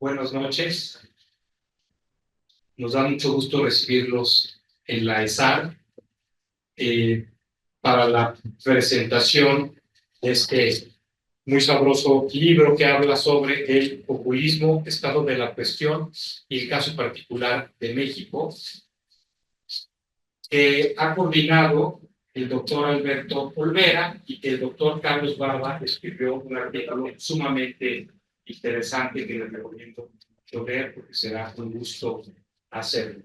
Buenas noches. Nos da mucho gusto recibirlos en la ESAR para la presentación de este muy sabroso libro que habla sobre el populismo, estado de la cuestión y el caso particular de México, que ha coordinado el doctor Alberto Olvera y que el doctor Carlos Barba escribió un artículo sumamente interesante que les recomiendo mucho leer porque será un gusto hacerlo.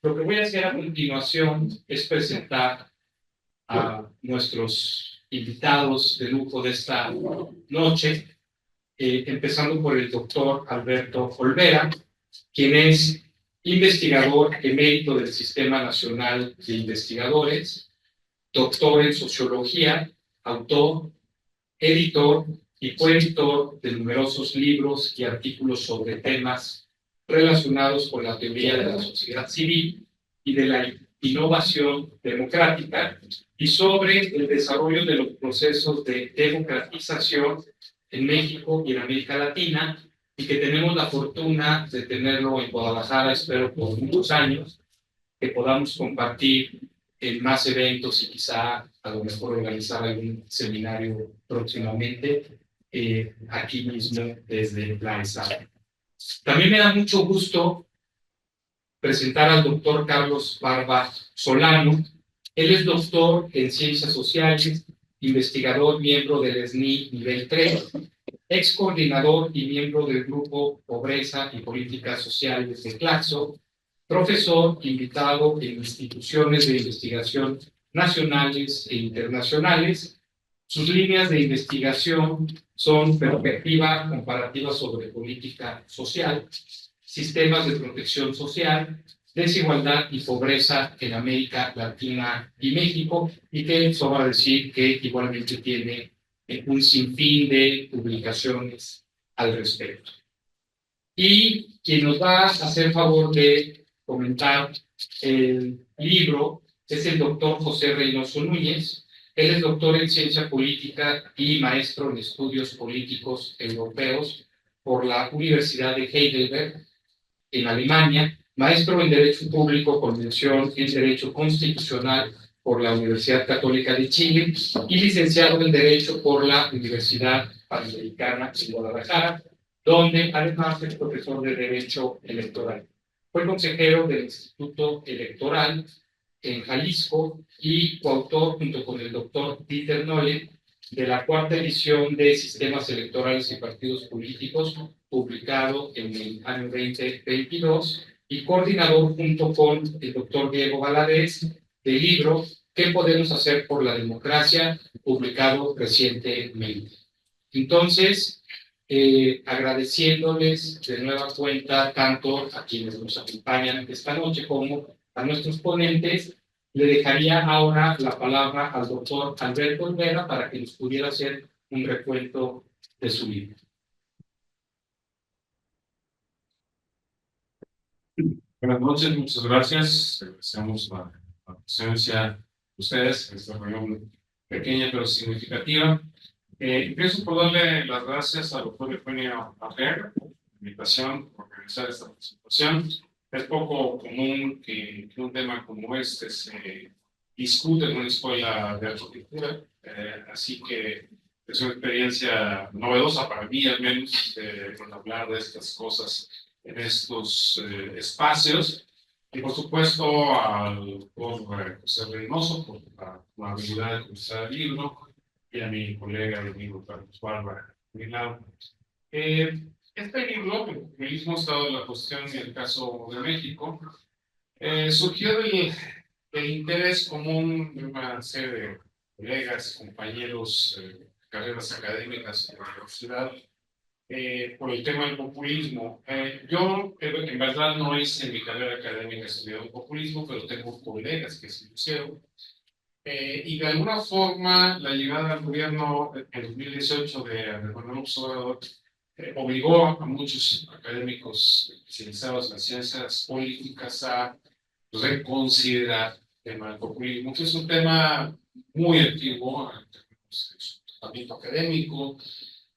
Lo que voy a hacer a continuación es presentar a nuestros invitados de lujo de esta noche, empezando por el doctor Alberto Olvera, quien es investigador emérito del Sistema Nacional de Investigadores, doctor en sociología, autor, editor y coeditor de numerosos libros y artículos sobre temas relacionados con la teoría de la sociedad civil y de la innovación democrática y sobre el desarrollo de los procesos de democratización en México y en América Latina, y que tenemos la fortuna de tenerlo en Guadalajara, espero por muchos años, que podamos compartir en más eventos y quizá a lo mejor organizar algún seminario próximamente aquí mismo desde la ESA. También me da mucho gusto presentar al doctor Carlos Barba Solano. Él es doctor en Ciencias Sociales, investigador miembro del SNI nivel 3, ex coordinador y miembro del Grupo Pobreza y Políticas Sociales de Claxo, profesor invitado en instituciones de investigación nacionales e internacionales. Sus líneas de investigación son perspectiva comparativa sobre política social, sistemas de protección social, desigualdad y pobreza en América Latina y México, y que sobra decir que igualmente tiene un sinfín de publicaciones al respecto. Y quien nos va a hacer favor de comentar el libro es el doctor José Reynoso Núñez. Él es doctor en ciencia política y maestro en estudios políticos europeos por la Universidad de Heidelberg en Alemania, maestro en Derecho Público con mención en Derecho Constitucional por la Universidad Católica de Chile y licenciado en Derecho por la Universidad Panamericana de Guadalajara, donde además es profesor de Derecho Electoral. Fue consejero del Instituto Electoral en Jalisco y coautor, junto con el doctor Dieter Nolle, de la cuarta edición de Sistemas Electorales y Partidos Políticos, publicado en el año 2022, y coordinador junto con el doctor Diego Valadez del libro ¿Qué podemos hacer por la democracia?, publicado recientemente. Entonces, agradeciéndoles de nueva cuenta tanto a quienes nos acompañan esta noche como a nuestros ponentes, le dejaría ahora la palabra al doctor Alberto Olvera para que nos pudiera hacer un recuento de su libro. Buenas noches, muchas gracias. Agradecemos la presencia de ustedes en esta reunión pequeña pero significativa. Empiezo por darle las gracias al doctor Eugenio Arrega por la invitación por organizar esta presentación. Es poco común que un tema como este se discute en una escuela de arquitectura, así que es una experiencia novedosa para mí, al menos, hablar de estas cosas en estos espacios. Y por supuesto al doctor José Reynoso por la amabilidad de comenzar el libro, y a mi colega y amigo Carlos Barba. Este libro, el populismo, estado de la cuestión en el caso de México, surgió del interés común de una serie de colegas, compañeros, carreras académicas en la universidad, por el tema del populismo. Yo, en verdad, no hice en mi carrera académica estudiado populismo, pero tengo colegas que se lo hicieron. Y de alguna forma, la llegada al gobierno en 2018 de Andrés Manuel López Obrador obligó a muchos académicos especializados en las ciencias políticas a reconsiderar el tema del populismo, que es un tema muy antiguo en términos de su tratamiento académico,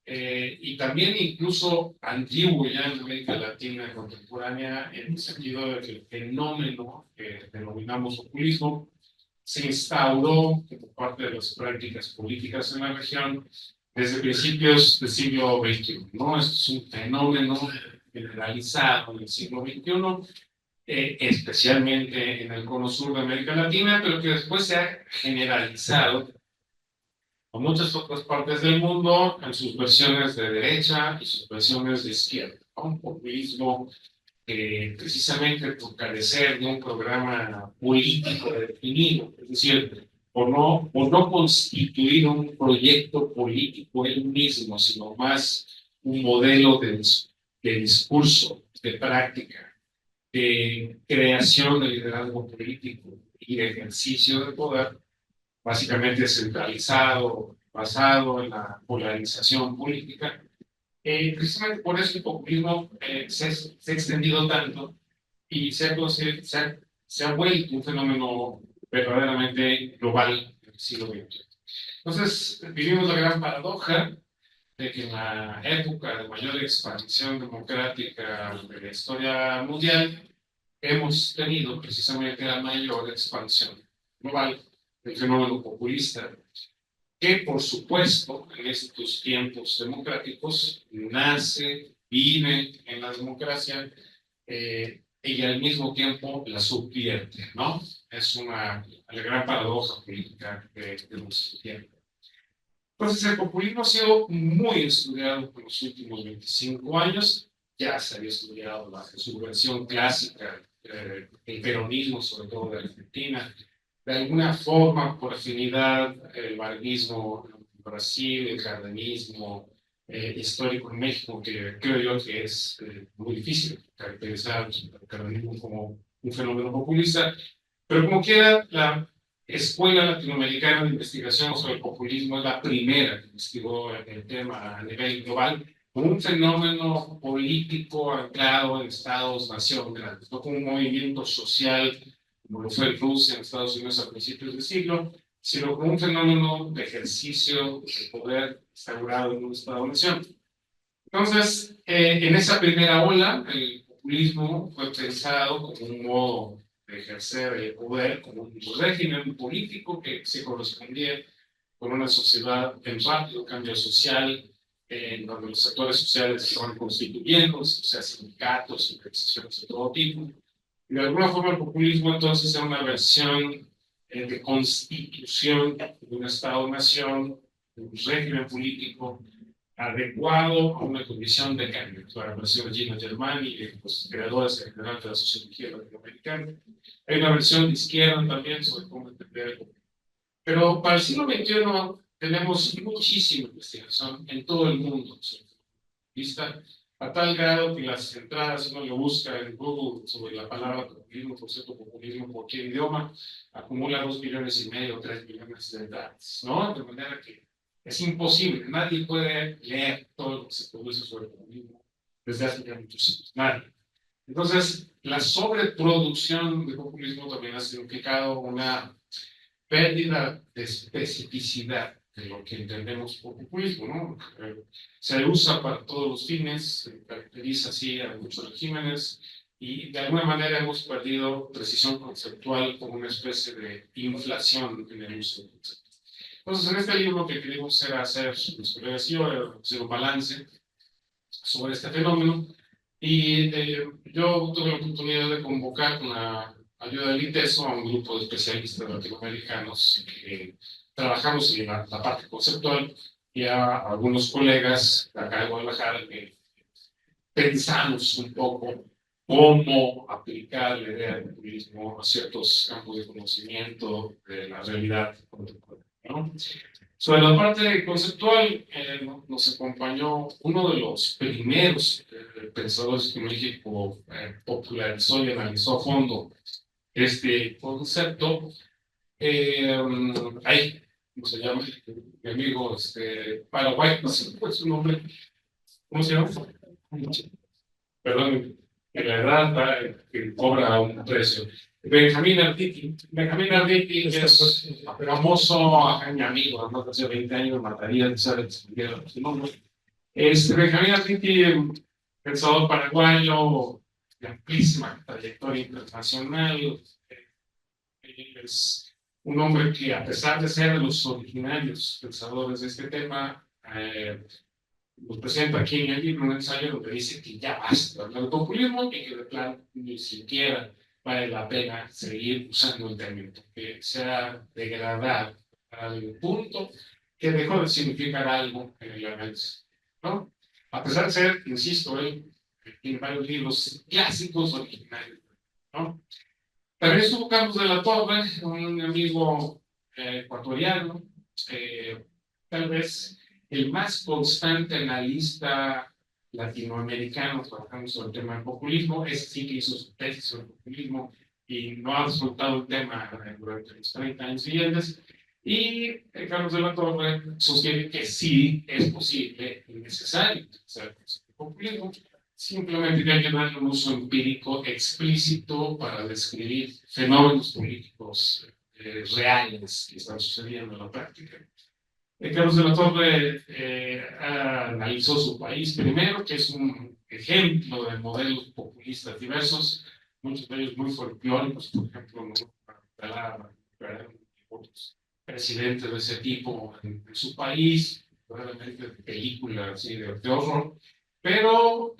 y también incluso antiguo ya en América Latina contemporánea, en el sentido de que el fenómeno que denominamos populismo se instauró como parte de las prácticas políticas en la región desde principios del siglo XXI, ¿no? Esto es un fenómeno generalizado en el siglo XXI, especialmente en el cono sur de América Latina, pero que después se ha generalizado a muchas otras partes del mundo en sus versiones de derecha y sus versiones de izquierda, ¿no? Un populismo que precisamente por carecer de un programa político definido, es decir, por no constituir un proyecto político él mismo, sino más un modelo de discurso, de práctica, de creación de liderazgo político y de ejercicio de poder, básicamente centralizado, basado en la polarización política. Precisamente por eso el populismo se ha extendido tanto y se ha vuelto un fenómeno verdaderamente global en el siglo XXI. Entonces, vivimos la gran paradoja de que en la época de mayor expansión democrática de la historia mundial, hemos tenido precisamente la mayor expansión global del fenómeno populista, que por supuesto en estos tiempos democráticos nace, vive en la democracia y al mismo tiempo la subvierte, ¿no? Es la gran paradoja política de nuestro tiempo. Entonces el populismo ha sido muy estudiado por los últimos 25 años, ya se había estudiado su versión clásica, el peronismo, sobre todo de Argentina, de alguna forma, por afinidad, el varguismo en Brasil, el cardenismo histórico en México, que creo yo que es muy difícil caracterizar el cardenismo como un fenómeno populista, pero como quiera, la Escuela Latinoamericana de Investigación sobre el Populismo es la primera que investigó el tema a nivel global como un fenómeno político anclado en estados-nación grandes, no como un movimiento social como lo fue Rusia en Estados Unidos a principios del siglo, sino como un fenómeno de ejercicio de poder instaurado en un Estado-nación. Entonces, en esa primera ola, el populismo fue pensado como un modo de ejercer el poder, como un régimen político que se correspondía con una sociedad en rápido cambio social, en donde los sectores sociales se van constituyendo, o sea, sindicatos, organizaciones de todo tipo. Y de alguna forma el populismo entonces es una versión de constitución de un Estado-nación, de un régimen político adecuado a una condición de cambio. La versión de Gino Germani y de los creadores en general de la sociología latinoamericana. Hay una versión de izquierda también sobre cómo entender el populismo. Pero para el siglo XXI tenemos muchísima investigación en todo el mundo sobre el populista, a tal grado que las entradas, uno lo busca en Google sobre la palabra populismo, concepto populismo, cualquier idioma, acumula 2,5 millones o 3 millones de entradas, ¿no? De manera que es imposible, nadie puede leer todo lo que se produce sobre el populismo desde hace ya muchos años, nadie. Entonces, la sobreproducción de populismo también ha significado una pérdida de especificidad de lo que entendemos por populismo, ¿no? Se usa para todos los fines, se caracteriza así a muchos regímenes y de alguna manera hemos perdido precisión conceptual como una especie de inflación en el uso del concepto. Entonces, en este libro lo que queremos era hacer, mis colegas y yo, hacer un balance sobre este fenómeno y yo tuve la oportunidad de convocar con la ayuda del ITESO a un grupo de especialistas latinoamericanos que trabajamos en la parte conceptual y a algunos colegas de acá de Guadalajara que pensamos un poco cómo aplicar la idea del populismo a ciertos campos de conocimiento de la realidad contemporánea, ¿no? Sobre la parte conceptual, nos acompañó uno de los primeros pensadores que México popularizó y analizó a fondo este concepto. Ahí, ¿cómo se llama? Mi amigo Paraguay, no sé cuál es su nombre. ¿Cómo se llama? Perdón, que la edad que cobra un precio. Benjamín Arditi. Benjamín Arditi es famoso, mi amigo, además hace 20 años me mataría de saber su nombre. Benjamín Arniti, pensador paraguayo de amplísima trayectoria internacional, es un hombre que, a pesar de ser de los originarios pensadores de este tema, nos presenta aquí en el libro un ensayo donde dice que ya basta de hablar de populismo y que de plano ni siquiera vale la pena seguir usando el término, que se ha degradado al punto que dejó de significar algo en el análisis, ¿no? A pesar de ser, insisto, él tiene varios libros clásicos originarios, ¿no? También estuvo Carlos de la Torre, un amigo ecuatoriano, tal vez el más constante analista latinoamericano trabajando sobre el tema del populismo. Es sí que hizo su tesis sobre el populismo y no ha resultado el tema durante los 30 años siguientes. Y Carlos de la Torre sostiene que sí es posible y necesario utilizar el concepto de populismo. Simplemente que hay que darle un uso empírico explícito para describir fenómenos políticos reales que están sucediendo en la práctica. Carlos de la Torre analizó su país primero, que es un ejemplo de modelos populistas diversos, muchos de ellos muy folclóricos, por ejemplo, otros presidentes de ese tipo en su país, probablemente películas así de horror. Pero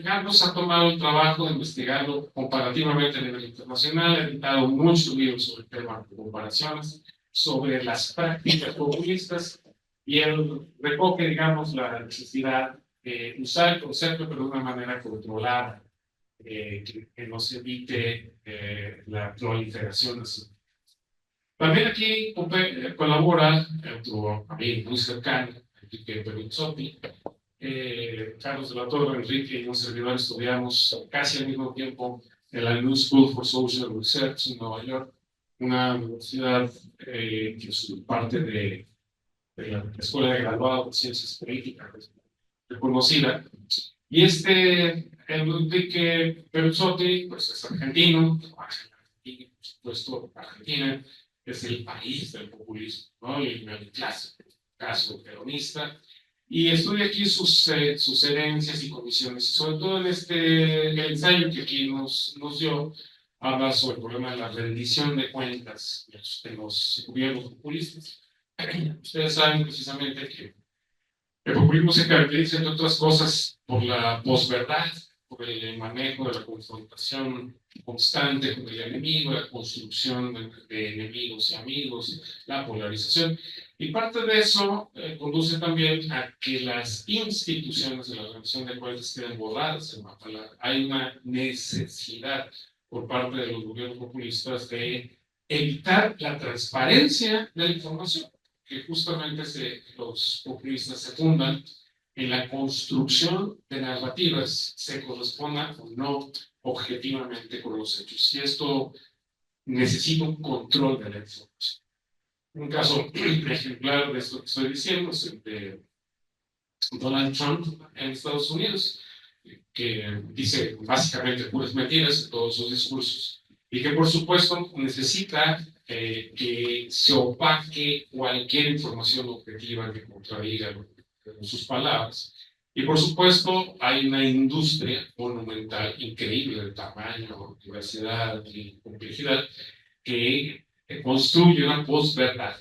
Carlos ha tomado el trabajo de investigarlo comparativamente a nivel internacional, ha editado muchos libros sobre el tema de comparaciones, sobre las prácticas populistas, y él recoge, digamos, la necesidad de usar el concepto, pero de una manera controlada, que no se evite la proliferación de su. También aquí colabora otro amigo muy cercano, Enrique Berluzzotti. Carlos de la Torre, Enrique y un servidor estudiamos casi al mismo tiempo en la New School for Social Research en Nueva York, una universidad que es parte de la Escuela de Graduados de Ciencias Políticas, reconocida. Y Enrique Berluzzotti, pues es argentino, y por supuesto Argentina es el país del populismo, ¿no? Y el clásico caso peronista, y estudia aquí sus herencias y comisiones, y sobre todo en el ensayo que aquí nos dio, habla sobre el problema de la rendición de cuentas de los gobiernos populistas. Ustedes saben precisamente que el populismo se caracteriza, entre otras cosas, por la posverdad, por el manejo de la confrontación constante con el enemigo, la construcción de enemigos y amigos, la polarización. Y parte de eso conduce también a que las instituciones de la rendición de cuentas queden borradas en la palabra. Hay una necesidad por parte de los gobiernos populistas de evitar la transparencia de la información, que justamente los populistas se fundan en la construcción de narrativas se correspondan o no objetivamente con los hechos. Y esto necesita un control de la información. Un caso ejemplar de esto que estoy diciendo es el de Donald Trump en Estados Unidos, que dice básicamente puras mentiras en todos sus discursos, y que por supuesto necesita que se opaque cualquier información objetiva que contradiga sus palabras. Y por supuesto hay una industria monumental, increíble de tamaño, diversidad y complejidad, que construye una posverdad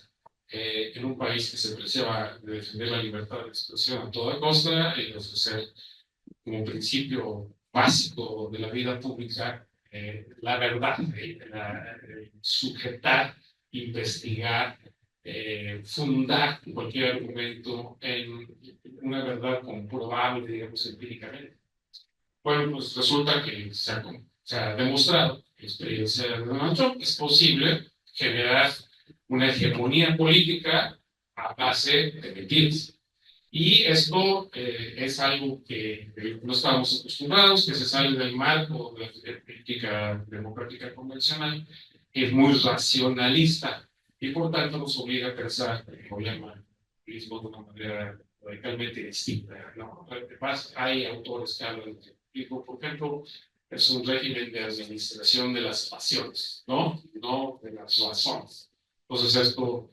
en un país que se preciaba de defender la libertad de expresión a toda costa y de ofrecer como principio básico de la vida pública la verdad, sujetar, investigar, fundar cualquier argumento en una verdad comprobable, digamos, empíricamente. Bueno, pues resulta que se ha demostrado que la experiencia de Donald Trump es posible generar una hegemonía política a base de mentiras. Y esto es algo que no estamos acostumbrados, que se sale del marco de la política democrática convencional, que es muy racionalista y por tanto nos obliga a pensar el problema del populismo de una manera radicalmente distinta, ¿no? Además, hay autores que hablan de populismo, por ejemplo, es un régimen de administración de las pasiones, ¿no? No de las razones. Entonces esto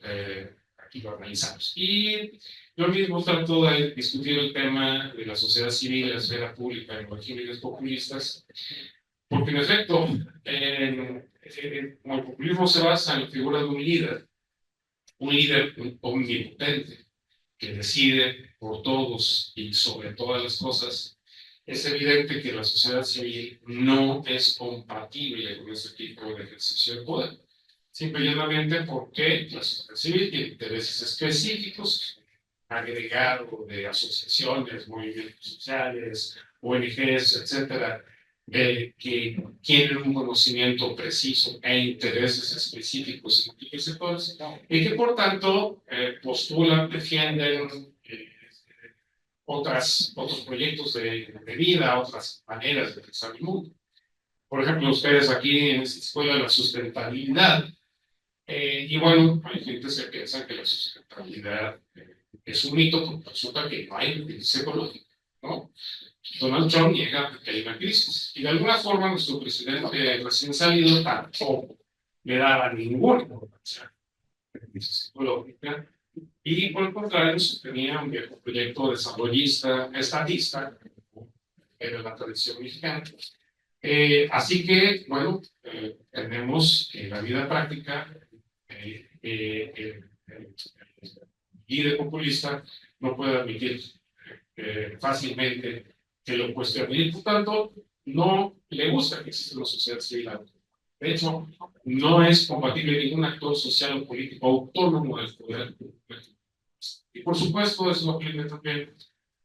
aquí lo analizamos. Y Yo mismo trato de discutir el tema de la sociedad civil, la esfera pública, en los líderes populistas, porque en efecto, como el populismo se basa en la figura de un líder omnipotente, que decide por todos y sobre todas las cosas, es evidente que la sociedad civil no es compatible con ese tipo de ejercicio de poder. Simplemente porque la sociedad civil tiene intereses específicos, agregado de asociaciones, movimientos sociales, ONGs, etcétera, que tienen un conocimiento preciso e intereses específicos en múltiples sectores y que por tanto postulan, defienden otros proyectos de vida, otras maneras de pensar el mundo. Por ejemplo, ustedes aquí en esta escuela de la sustentabilidad, y bueno, hay gente que piensa que la sustentabilidad es un mito, porque resulta que no hay crisis ecológica, ¿no? Donald Trump niega que hay una crisis, y de alguna forma nuestro presidente recién salido tampoco le daba ninguna importancia a la crisis ecológica, y por el contrario tenía un viejo proyecto desarrollista, estatista, era la tradición mexicana. Así que, bueno, tenemos en la vida práctica el líder populista no puede admitir fácilmente que lo cuestione y por tanto no le gusta que exista una sociedad civil. De hecho, no es compatible ningún actor social o político autónomo del poder. Y por supuesto, eso aplica también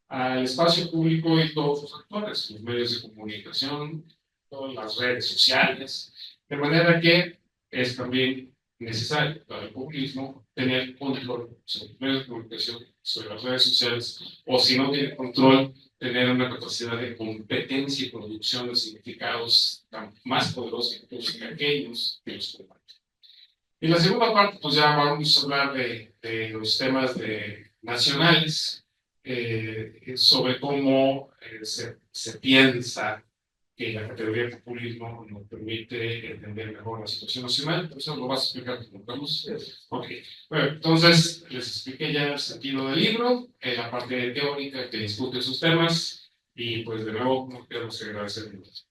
al espacio público y todos los actores, los medios de comunicación, todas las redes sociales, de manera que es también necesario para el populismo tener control sobre los medios de comunicación, sobre las redes sociales, o si no tiene control, tener una capacidad de competencia y producción de significados más poderosos incluso que aquellos que los combaten. Y la segunda parte, pues ya vamos a hablar de los temas nacionales, sobre cómo se piensa que la categoría de populismo nos permite entender mejor la situación nacional. Eso lo vas a explicar como Carlos. Okay. Bueno, entonces les expliqué ya el sentido del libro, la parte teórica que discute esos temas, y pues de nuevo queremos agradecer mucho.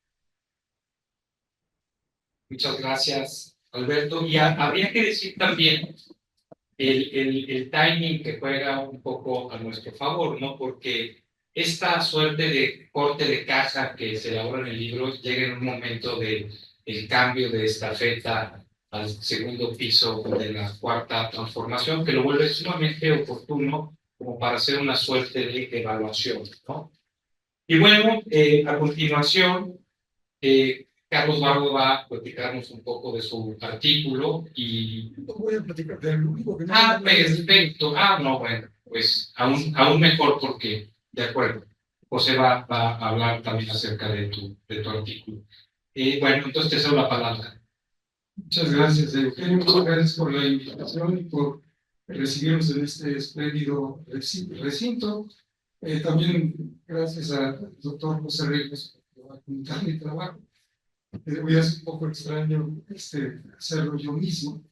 Muchas gracias, Alberto. Y habría que decir también el timing que juega un poco a nuestro favor, ¿no? Porque esta suerte de corte de caja que se elabora en el libro llega en un momento de el cambio de estafeta al segundo piso de la cuarta transformación, que lo vuelve sumamente oportuno como para hacer una suerte de evaluación, ¿no? Y bueno, a continuación, Carlos Bardo va a platicarnos un poco de su artículo y... No voy a platicar de lo único que no... perfecto. No, bueno, pues aún mejor porque, de acuerdo, José va a hablar también acerca de tu artículo. Bueno, entonces te cedo la palabra. Muchas gracias, Eugenio. Muchas gracias por la invitación y por recibirnos en este espléndido recinto. También gracias al doctor José Reyes por apuntar mi trabajo. Voy a ser un poco extraño hacerlo yo mismo.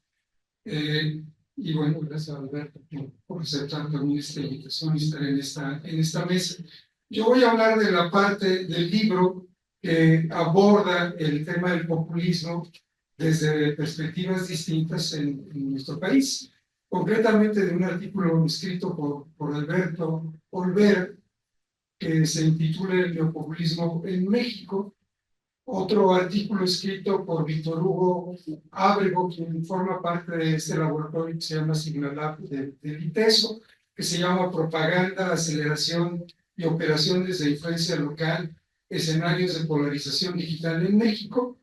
Y bueno, gracias a Alberto por aceptar también esta invitación y estar en esta mesa. Yo voy a hablar de la parte del libro que aborda el tema del populismo desde perspectivas distintas en nuestro país. Concretamente de un artículo escrito por Alberto Olvera, que se intitula El neopopulismo en México. Otro artículo escrito por Víctor Hugo Ábrego, quien forma parte de este laboratorio que se llama Signalab del ITESO, que se llama Propaganda, Aceleración y Operaciones de Influencia Local, Escenarios de Polarización Digital en México.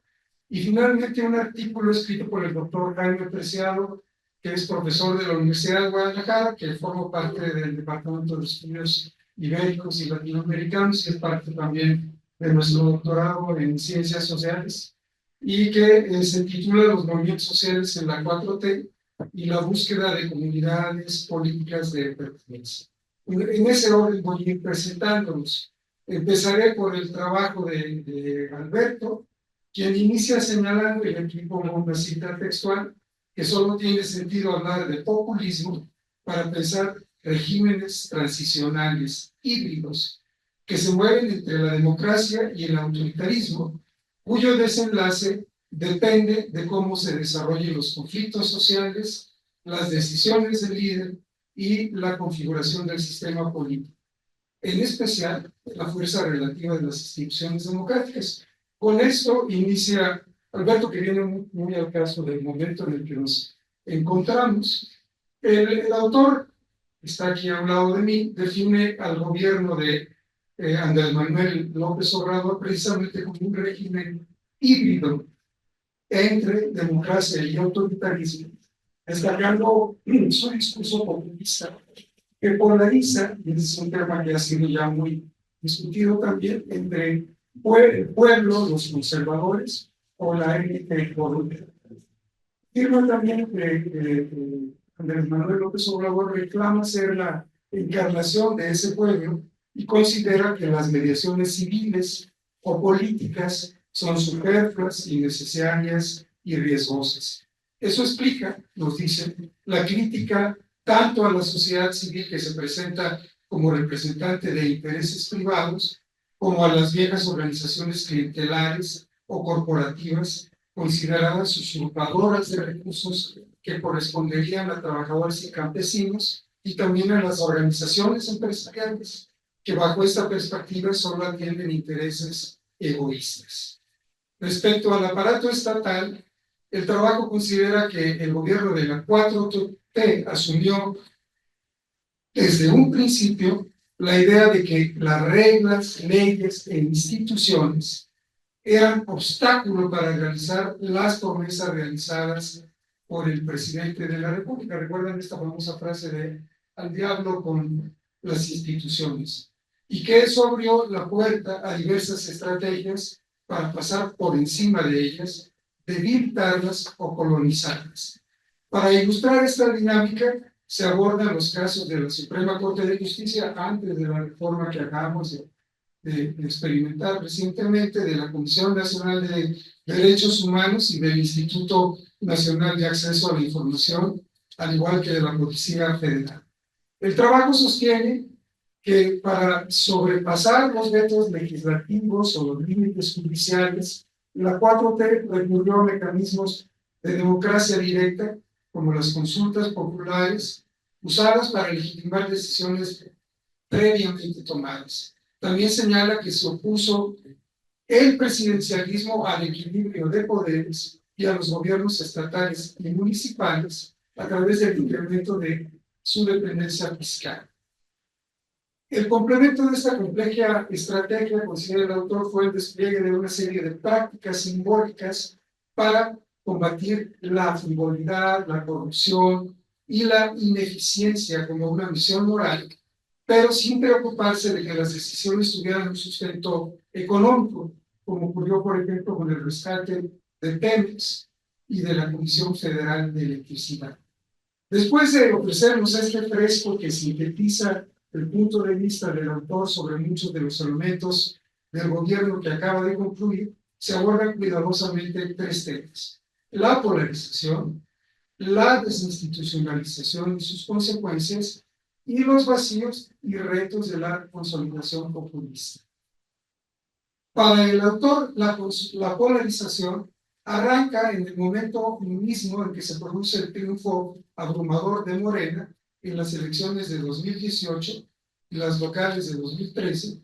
Y finalmente un artículo escrito por el doctor Jaime Preciado, que es profesor de la Universidad de Guadalajara, que forma parte del Departamento de Estudios Ibéricos y Latinoamericanos y es parte también de nuestro doctorado en Ciencias Sociales, y que se titula Los movimientos sociales en la 4T y la búsqueda de comunidades políticas de pertenencia. En ese orden voy a ir presentándolos. Empezaré por el trabajo de Alberto, quien inicia señalando, y aquí pongo una cita textual, que solo tiene sentido hablar de populismo para pensar regímenes transicionales híbridos que se mueven entre la democracia y el autoritarismo, cuyo desenlace depende de cómo se desarrollen los conflictos sociales, las decisiones del líder y la configuración del sistema político, en especial la fuerza relativa de las instituciones democráticas. Con esto inicia Alberto, que viene muy al caso del momento en el que nos encontramos. El autor, está aquí a un lado de mí, define al gobierno de Andrés Manuel López Obrador precisamente como un régimen híbrido entre democracia y autoritarismo, destacando su discurso populista que polariza, y ese es un tema que ha sido ya muy discutido también, entre el pueblo, los conservadores, o la élite corrupta. Afirma también que Andrés Manuel López Obrador reclama ser la encarnación de ese pueblo y considera que las mediaciones civiles o políticas son superfluas, innecesarias y riesgosas. Eso explica, nos dice, la crítica tanto a la sociedad civil que se presenta como representante de intereses privados, como a las viejas organizaciones clientelares o corporativas consideradas usurpadoras de recursos que corresponderían a trabajadores y campesinos, y también a las organizaciones empresariales que bajo esta perspectiva solo atienden intereses egoístas. Respecto al aparato estatal, el trabajo considera que el gobierno de la 4T asumió desde un principio la idea de que las reglas, leyes e instituciones eran obstáculo para realizar las promesas realizadas por el presidente de la República. ¿Recuerdan esta famosa frase de al diablo con las instituciones? Y que eso abrió la puerta a diversas estrategias para pasar por encima de ellas, debilitarlas o colonizarlas. Para ilustrar esta dinámica, se abordan los casos de la Suprema Corte de Justicia antes de la reforma que acabamos de experimentar recientemente, de la Comisión Nacional de Derechos Humanos y del Instituto Nacional de Acceso a la Información, al igual que de la Policía Federal. El trabajo sostiene que para sobrepasar los vetos legislativos o los límites judiciales, la 4T recurrió a mecanismos de democracia directa, como las consultas populares, usadas para legitimar decisiones previamente tomadas. También señala que se opuso el presidencialismo al equilibrio de poderes y a los gobiernos estatales y municipales a través del incremento de su dependencia fiscal. El complemento de esta compleja estrategia, considera el autor, fue el despliegue de una serie de prácticas simbólicas para combatir la frivolidad, la corrupción y la ineficiencia como una misión moral, pero sin preocuparse de que las decisiones tuvieran un sustento económico, como ocurrió, por ejemplo, con el rescate de Pemex y de la Comisión Federal de Electricidad. Después de ofrecernos este fresco que sintetiza el punto de vista del autor sobre muchos de los elementos del gobierno que acaba de concluir, se abordan cuidadosamente tres temas: la polarización, la desinstitucionalización y sus consecuencias, y los vacíos y retos de la consolidación populista. Para el autor, la polarización arranca en el momento mismo en que se produce el triunfo abrumador de Morena en las elecciones de 2018 y las locales de 2013,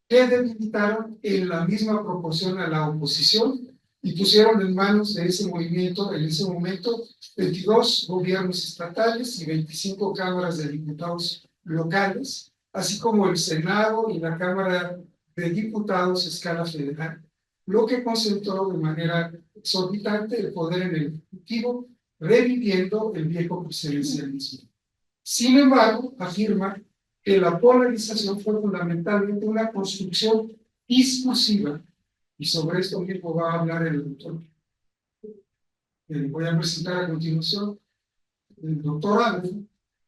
que debilitaron en la misma proporción a la oposición y pusieron en manos de ese movimiento, en ese momento, 22 gobiernos estatales y 25 cámaras de diputados locales, así como el Senado y la Cámara de Diputados a escala federal, lo que concentró de manera exorbitante el poder en el Ejecutivo, reviviendo el viejo presidencialismo. Sin embargo, afirma que la polarización fue fundamentalmente una construcción discursiva, y sobre esto mismo va a hablar el doctor que voy a presentar a continuación, el doctor Adolfo,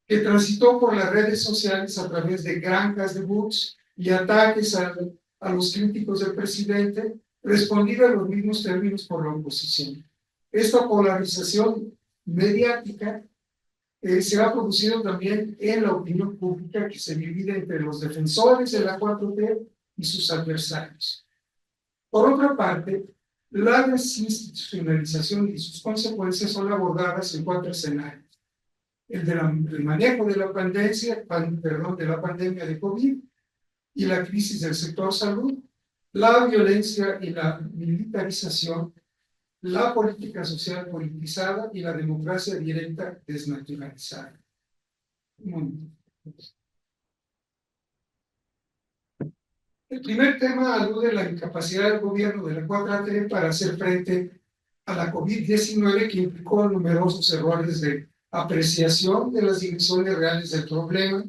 que transitó por las redes sociales a través de granjas de bots y ataques a los críticos del presidente, respondido en los mismos términos por la oposición. Esta polarización mediática se ha producido también en la opinión pública, que se divide entre los defensores de la 4T y sus adversarios. Por otra parte, la desinstitucionalización y sus consecuencias son abordadas en 4 escenarios. El manejo de la pandemia de COVID y la crisis del sector salud, la violencia y la militarización, la política social politizada y la democracia directa desnaturalizada. El primer tema alude a la incapacidad del gobierno de la 4T para hacer frente a la COVID-19, que implicó numerosos errores de apreciación de las dimensiones reales del problema,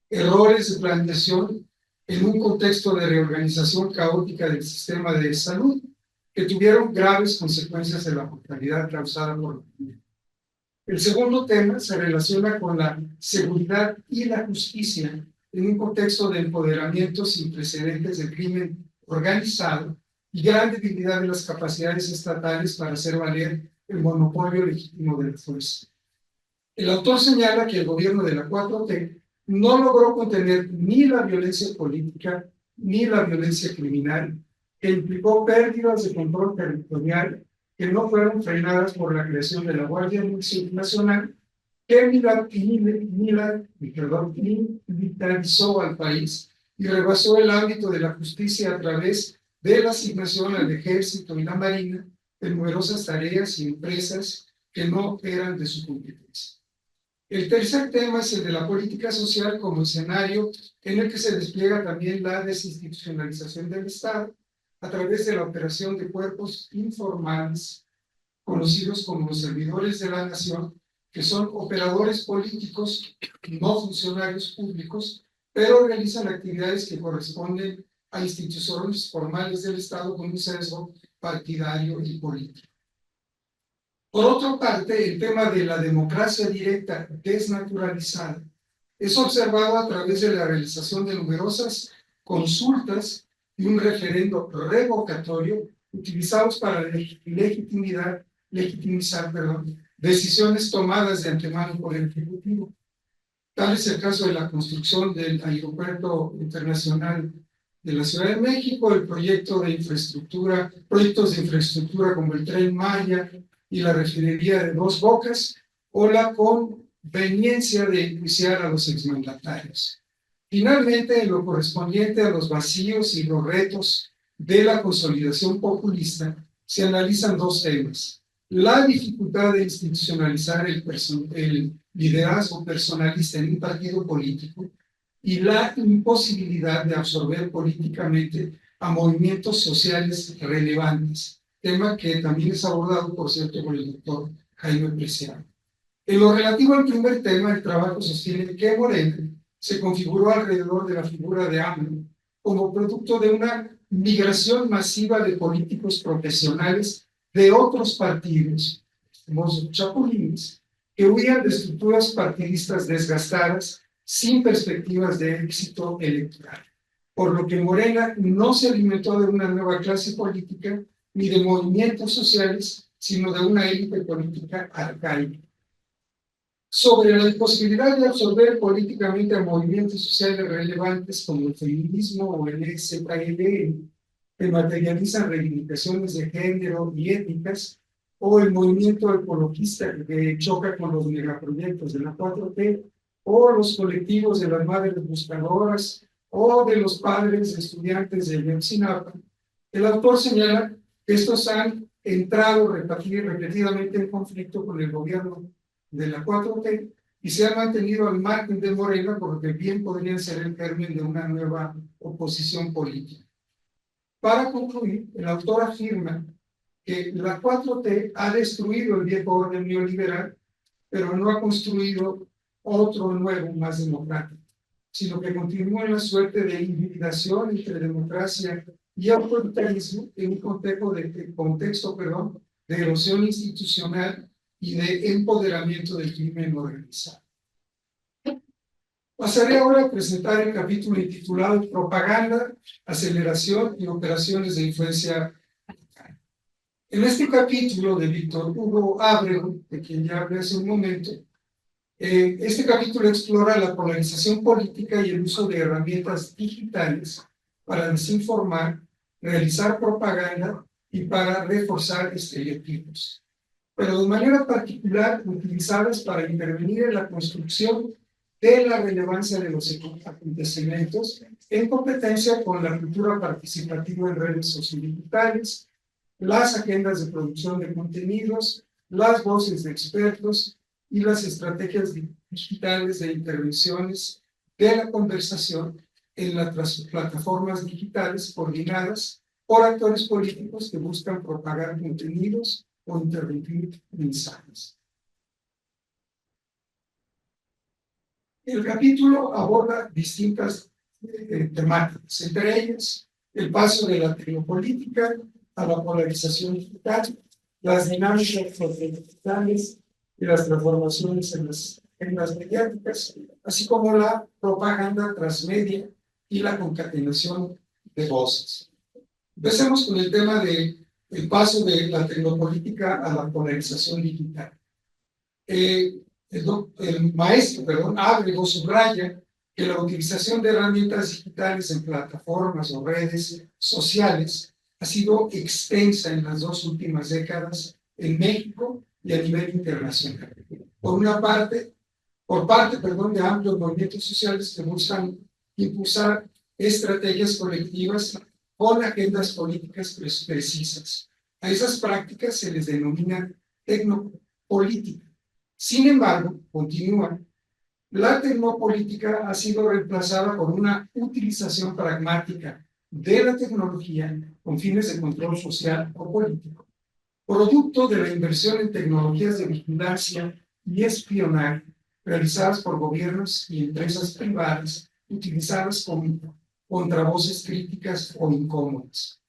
errores de planeación en un contexto de reorganización caótica del sistema de salud, que tuvieron graves consecuencias de la mortalidad causada por la pandemia. El segundo tema se relaciona con la seguridad y la justicia en un contexto de empoderamiento sin precedentes del crimen organizado y gran debilidad de las capacidades estatales para hacer valer el monopolio legítimo de la fuerza. El autor señala que el gobierno de la 4T no logró contener ni la violencia política ni la violencia criminal, que implicó pérdidas de control territorial que no fueron frenadas por la creación de la Guardia Nacional, que militarizó al país y rebasó el ámbito de la justicia a través de la asignación al Ejército y la Marina de numerosas tareas y empresas que no eran de su competencia. El tercer tema es el de la política social como escenario en el que se despliega también la desinstitucionalización del Estado a través de la operación de cuerpos informales conocidos como los servidores de la nación, que son operadores políticos, no funcionarios públicos, pero realizan actividades que corresponden a instituciones formales del Estado con un sesgo partidario y político. Por otra parte, el tema de la democracia directa desnaturalizada es observado a través de la realización de numerosas consultas y un referendo revocatorio utilizados para legitimizar decisiones tomadas de antemano por el Ejecutivo. Tal es el caso de la construcción del Aeropuerto Internacional de la Ciudad de México, el proyectos de infraestructura como el Tren Maya y la refinería de Dos Bocas, o la conveniencia de enjuiciar a los exmandatarios. Finalmente, en lo correspondiente a los vacíos y los retos de la consolidación populista, se analizan 2 temas: la dificultad de institucionalizar el liderazgo personalista en un partido político y la imposibilidad de absorber políticamente a movimientos sociales relevantes, tema que también es abordado, por cierto, por el doctor Jaime Preciado. En lo relativo al primer tema, el trabajo sostiene que Morena se configuró alrededor de la figura de AMLO como producto de una migración masiva de políticos profesionales de otros partidos, los chapulines, que huían de estructuras partidistas desgastadas sin perspectivas de éxito electoral, por lo que Morena no se alimentó de una nueva clase política ni de movimientos sociales, sino de una élite política arcaica. Sobre la imposibilidad de absorber políticamente a movimientos sociales relevantes como el feminismo o el EZLN, que materializan reivindicaciones de género y étnicas, o el movimiento ecologista que choca con los megaproyectos de la 4T, o los colectivos de las madres buscadoras, o de los padres de estudiantes de Ayotzinapa. El autor señala que estos han entrado repetidamente en conflicto con el gobierno de la 4T y se han mantenido al margen de Morena, porque bien podrían ser el germen de una nueva oposición política. Para concluir, el autor afirma que la 4T ha destruido el viejo orden neoliberal, pero no ha construido otro nuevo más democrático, sino que continúa en la suerte de hibridación entre democracia y autoritarismo en un contexto de erosión institucional y de empoderamiento del crimen organizado. Pasaré ahora a presentar el capítulo intitulado Propaganda, Aceleración y Operaciones de Influencia. En este capítulo de Víctor Hugo Ábrego, de quien ya hablé hace un momento, Este capítulo explora la polarización política y el uso de herramientas digitales para desinformar, realizar propaganda y para reforzar estereotipos, pero de manera particular utilizadas para intervenir en la construcción de la relevancia de los acontecimientos en competencia con la cultura participativa en redes sociodigitales, las agendas de producción de contenidos, las voces de expertos y las estrategias digitales de intervenciones de la conversación en las plataformas digitales coordinadas por actores políticos que buscan propagar contenidos o interrumpir mensajes. El capítulo aborda distintas temáticas, entre ellas el paso de la tecnopolítica a la polarización digital, las dinámicas digitales y las transformaciones en las mediáticas, así como la propaganda transmedia y la concatenación de voces. Empecemos con el tema del paso de la tecnopolítica a la polarización digital. El maestro, Ábrego subraya que la utilización de herramientas digitales en plataformas o redes sociales ha sido extensa en las 2 últimas décadas en México y a nivel internacional. Por parte de amplios movimientos sociales que buscan impulsar estrategias colectivas con agendas políticas precisas. A esas prácticas se les denomina tecnopolítica. Sin embargo, continúa, la tecnopolítica ha sido reemplazada por una utilización pragmática de la tecnología con fines de control social o político, producto de la inversión en tecnologías de vigilancia y espionaje realizadas por gobiernos y empresas privadas utilizadas contra voces críticas o incómodas.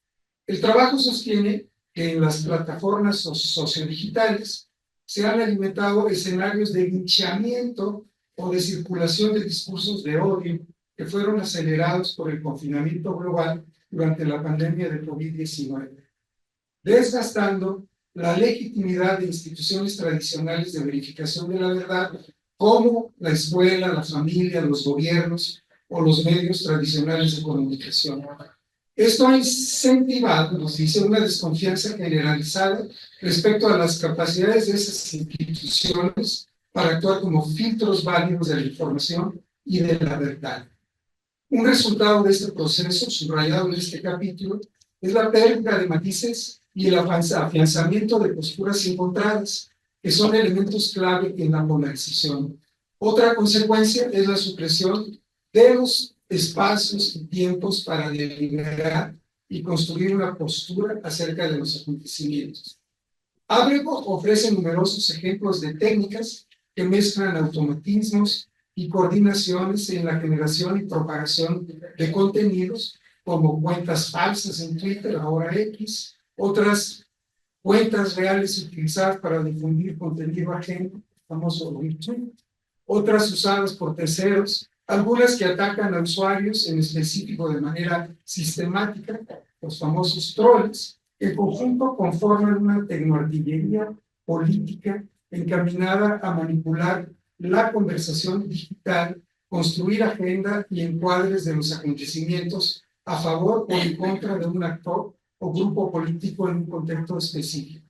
El trabajo sostiene que en las plataformas sociodigitales se han alimentado escenarios de linchamiento o de circulación de discursos de odio que fueron acelerados por el confinamiento global durante la pandemia de COVID-19, desgastando la legitimidad de instituciones tradicionales de verificación de la verdad, como la escuela, la familia, los gobiernos o los medios tradicionales de comunicación. Esto ha incentivado, nos dice, una desconfianza generalizada respecto a las capacidades de esas instituciones para actuar como filtros válidos de la información y de la verdad. Un resultado de este proceso, subrayado en este capítulo, es la pérdida de matices y el afianzamiento de posturas encontradas, que son elementos clave en la polarización. Otra consecuencia es la supresión de los espacios y tiempos para deliberar y construir una postura acerca de los acontecimientos. Ábrego ofrece numerosos ejemplos de técnicas que mezclan automatismos y coordinaciones en la generación y propagación de contenidos, como cuentas falsas en Twitter, ahora X, otras cuentas reales utilizadas para difundir contenido ajeno, famoso retweet, otras usadas por terceros, algunas que atacan a usuarios en específico de manera sistemática, los famosos trolls, que en conjunto conforman una tecnoartillería política encaminada a manipular la conversación digital, construir agenda y encuadres de los acontecimientos a favor o en contra de un actor o grupo político en un contexto específico.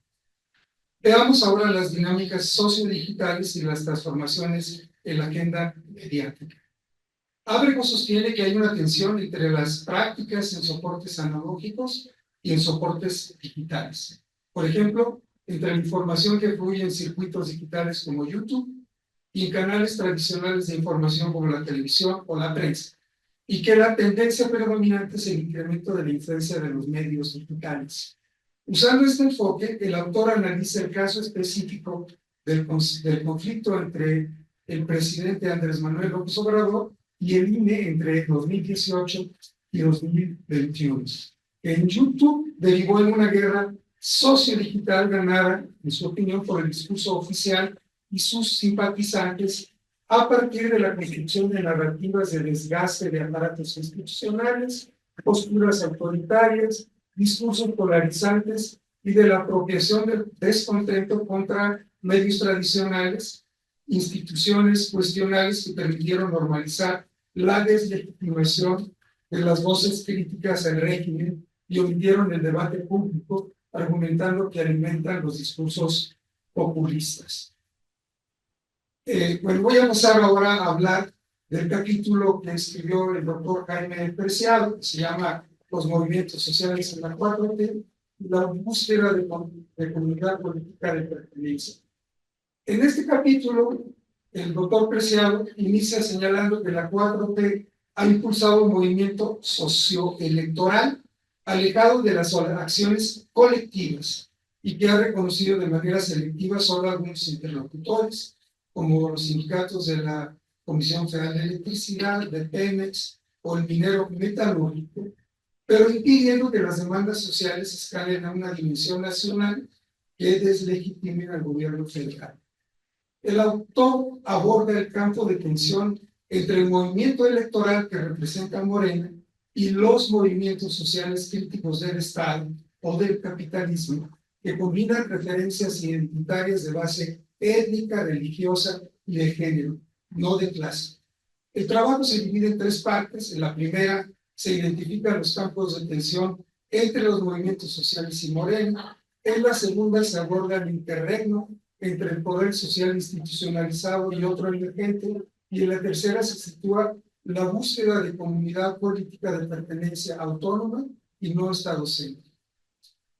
Veamos ahora las dinámicas sociodigitales y las transformaciones en la agenda mediática. Ábrego sostiene que hay una tensión entre las prácticas en soportes analógicos y en soportes digitales. Por ejemplo, entre la información que fluye en circuitos digitales como YouTube y en canales tradicionales de información como la televisión o la prensa, y que la tendencia predominante es el incremento de la influencia de los medios digitales. Usando este enfoque, el autor analiza el caso específico del conflicto entre el presidente Andrés Manuel López Obrador y el INE entre 2018 y 2021. En YouTube derivó en una guerra sociodigital ganada, en su opinión, por el discurso oficial y sus simpatizantes a partir de la construcción de narrativas de desgaste de aparatos institucionales, posturas autoritarias, discursos polarizantes y de la apropiación del descontento contra medios tradicionales instituciones cuestionables que permitieron normalizar la deslegitimación de las voces críticas al régimen y omitieron el debate público, argumentando que alimentan los discursos populistas. Bueno, voy a pasar ahora a hablar del capítulo que escribió el doctor Jaime Preciado, que se llama Los movimientos sociales en la 4T y la búsqueda de comunidad política de pertenencia. En este capítulo, el doctor Preciado inicia señalando que la 4T ha impulsado un movimiento socioelectoral alejado de las acciones colectivas y que ha reconocido de manera selectiva solo algunos interlocutores, como los sindicatos de la Comisión Federal de Electricidad, de Pemex o el minero metalúrgico, pero impidiendo que las demandas sociales escalen a una dimensión nacional que deslegitime al gobierno federal. El autor aborda el campo de tensión entre el movimiento electoral que representa Morena y los movimientos sociales críticos del Estado o del capitalismo, que combinan referencias identitarias de base étnica, religiosa y de género, no de clase. El trabajo se divide en tres partes. En la primera se identifican los campos de tensión entre los movimientos sociales y Morena. En la segunda se aborda el interregno entre el poder social institucionalizado y otro emergente, y en la tercera se sitúa la búsqueda de comunidad política de pertenencia autónoma y no estadocéntrica.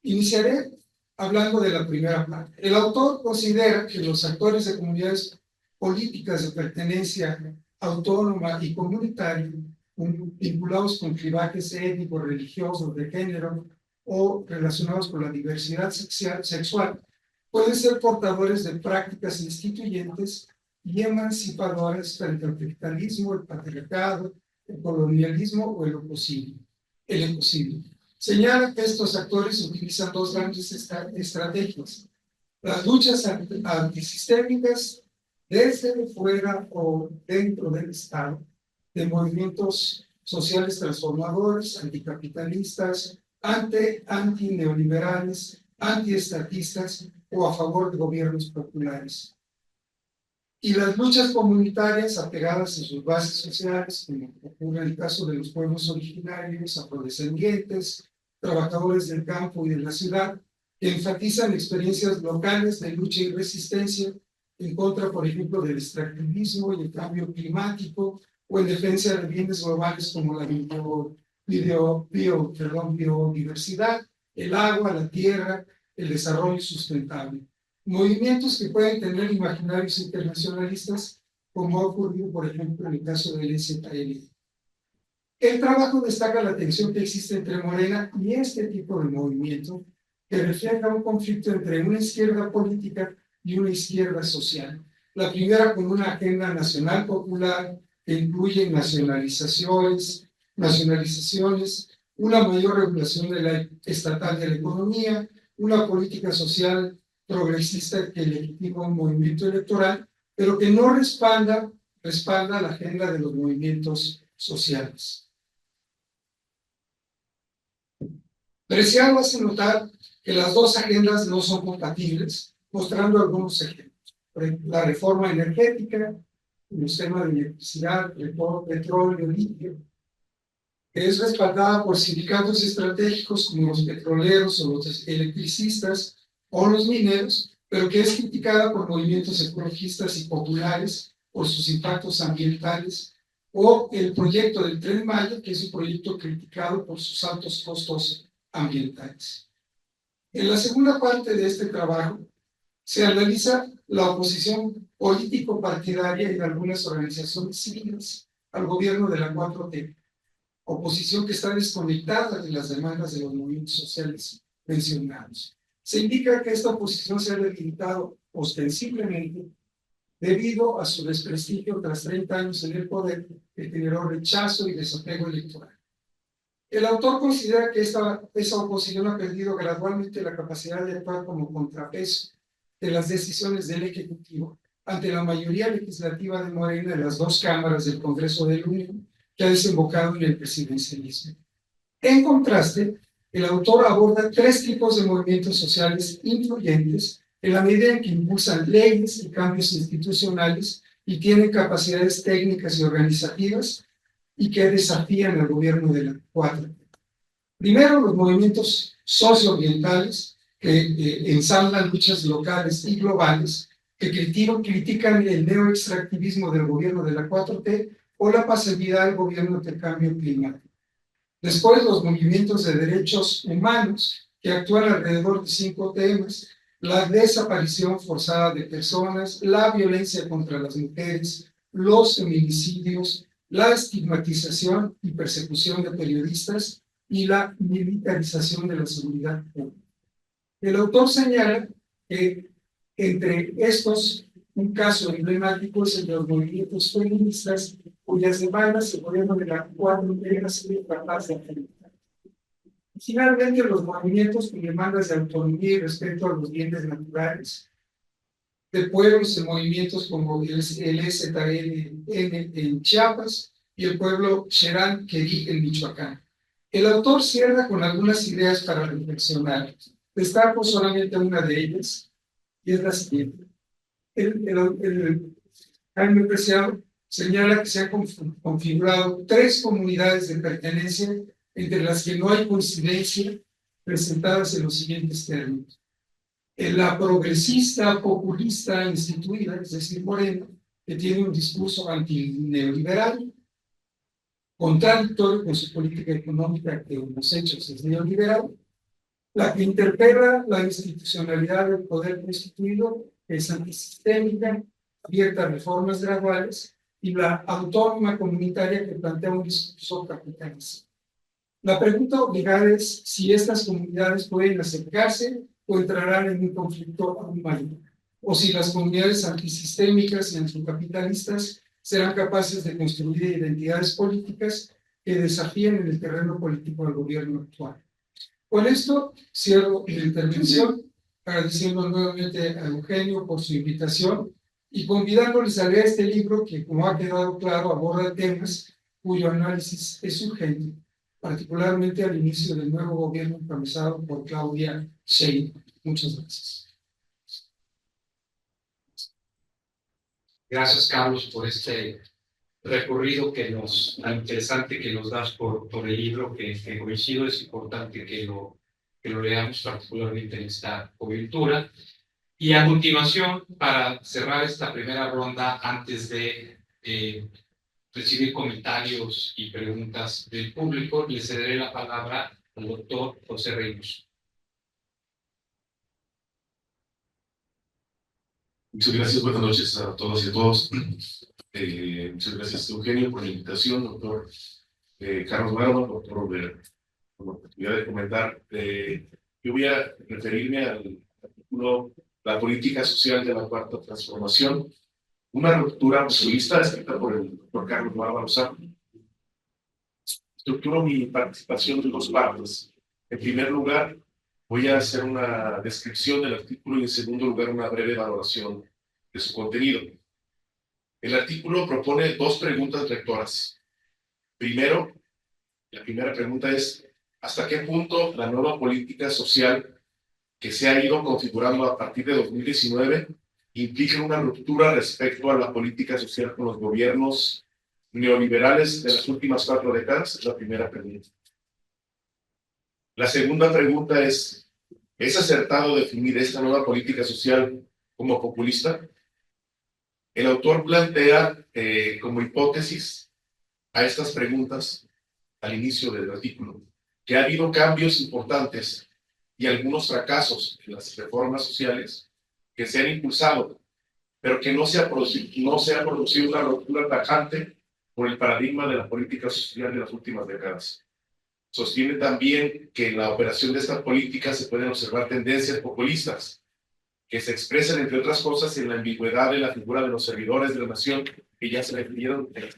Iniciaré hablando de la primera parte. El autor considera que los actores de comunidades políticas de pertenencia autónoma y comunitaria, vinculados con clivajes étnicos, religiosos, de género o relacionados con la diversidad sexual, pueden ser portadores de prácticas instituyentes y emancipadoras frente al capitalismo, el patriarcado, el colonialismo o el ecocidio. Señala que estos actores utilizan dos grandes estrategias: las luchas antisistémicas desde fuera o dentro del Estado, de movimientos sociales transformadores, anticapitalistas, antineoliberales, antiestatistas o a favor de gobiernos populares. Y las luchas comunitarias apegadas a sus bases sociales, como ocurre en el caso de los pueblos originarios, afrodescendientes, trabajadores del campo y de la ciudad, que enfatizan experiencias locales de lucha y resistencia en contra, por ejemplo, del extractivismo y el cambio climático, o en defensa de bienes globales como la biodiversidad, el agua, la tierra, el desarrollo sustentable. Movimientos que pueden tener imaginarios internacionalistas, como ha ocurrido, por ejemplo, en el caso del EZL. El trabajo destaca la tensión que existe entre Morena y este tipo de movimiento, que refleja un conflicto entre una izquierda política y una izquierda social. La primera con una agenda nacional popular que incluye nacionalizaciones, una mayor regulación de la estatal de la economía, una política social progresista que legitima un movimiento electoral, pero que no respalda la agenda de los movimientos sociales. Preciado hace notar que las dos agendas no son compatibles, mostrando algunos ejemplos. La reforma energética, los temas de electricidad, petróleo, litio, que es respaldada por sindicatos estratégicos como los petroleros o los electricistas o los mineros, pero que es criticada por movimientos ecologistas y populares por sus impactos ambientales, o el proyecto del Tren Maya, que es un proyecto criticado por sus altos costos ambientales. En la segunda parte de este trabajo se analiza la oposición político-partidaria y de algunas organizaciones civiles al gobierno de la 4T, oposición que está desconectada de las demandas de los movimientos sociales mencionados. Se indica que esta oposición se ha debilitado ostensiblemente debido a su desprestigio tras 30 años en el poder, que generó rechazo y desapego electoral. El autor considera que esa oposición ha perdido gradualmente la capacidad de actuar como contrapeso de las decisiones del Ejecutivo ante la mayoría legislativa de Morena en las dos cámaras del Congreso de la Unión, que ha desembocado en el presidencialismo. En contraste, el autor aborda tres tipos de movimientos sociales influyentes en la medida en que impulsan leyes y cambios institucionales y tienen capacidades técnicas y organizativas y que desafían al gobierno de la 4T. Primero, los movimientos socioambientales que ensamblan luchas locales y globales, que critican el neoextractivismo del gobierno de la 4T o la pasividad del gobierno del cambio climático. Después, los movimientos de derechos humanos, que actúan alrededor de 5 temas: la desaparición forzada de personas, la violencia contra las mujeres, los feminicidios, la estigmatización y persecución de periodistas y la militarización de la seguridad pública. El autor señala que entre estos, un caso emblemático es el de los movimientos feministas, cuyas demandas el gobierno de la 4T ha sido capaz de enfrentar. Finalmente, los movimientos con demandas de autonomía y respeto a los bienes naturales, de pueblos y movimientos como el EZLN en Chiapas y el pueblo Cherán Querí en Michoacán. El autor cierra con algunas ideas para reflexionar. Destaco solamente una de ellas, y es la siguiente. Jaime Preciado señala que se han configurado 3 comunidades de pertenencia entre las que no hay coincidencia, presentadas en los siguientes términos. La progresista, populista instituida, es decir, Morena, que tiene un discurso antineoliberal, contradictorio con su política económica, que en los hechos es neoliberal; la que interpela la institucionalidad del poder constituido, que es antisistémica, abierta a reformas graduales; y la autónoma comunitaria, que plantea un discurso capitalista. La pregunta obligada es si estas comunidades pueden acercarse o entrarán en un conflicto aún mayor, o si las comunidades antisistémicas y anticapitalistas serán capaces de construir identidades políticas que desafíen en el terreno político al gobierno actual. Con esto cierro mi intervención, agradeciendo nuevamente a Eugenio por su invitación y convidándoles a leer este libro que, como ha quedado claro, aborda temas cuyo análisis es urgente, particularmente al inicio del nuevo gobierno encabezado por Claudia Sheinbaum. Muchas gracias. Gracias, Carlos, por este recorrido tan interesante que nos das por el libro, que coincido, es importante que lo leamos, particularmente en esta coyuntura. Y a continuación, para cerrar esta primera ronda, antes de recibir comentarios y preguntas del público, le cederé la palabra al doctor José Reynoso. Muchas gracias, buenas noches a todas y a todos. Muchas gracias, Eugenio, por la invitación, doctor Carlos Barba, doctor por la oportunidad de comentar. Yo voy a referirme al artículo La política social de la cuarta transformación, una ruptura populista, escrita por el doctor Carlos Barba Lozano. Estructuro mi participación en 2 partes. En primer lugar, voy a hacer una descripción del artículo y, en segundo lugar, una breve valoración de su contenido. El artículo propone 2 preguntas rectoras. Primero, la primera pregunta es: ¿hasta qué punto la nueva política social que se ha ido configurando a partir de 2019 implica una ruptura respecto a la política social con los gobiernos neoliberales de las últimas 4 décadas? Es la primera pregunta. La segunda pregunta es acertado definir esta nueva política social como populista? El autor plantea como hipótesis a estas preguntas al inicio del artículo que ha habido cambios importantes y algunos fracasos en las reformas sociales que se han impulsado, pero que no se ha producido una ruptura tajante por el paradigma de la política social de las últimas décadas. Sostiene también que en la operación de estas políticas se pueden observar tendencias populistas que se expresan, entre otras cosas, en la ambigüedad de la figura de los servidores de la nación, que ya se refirieron en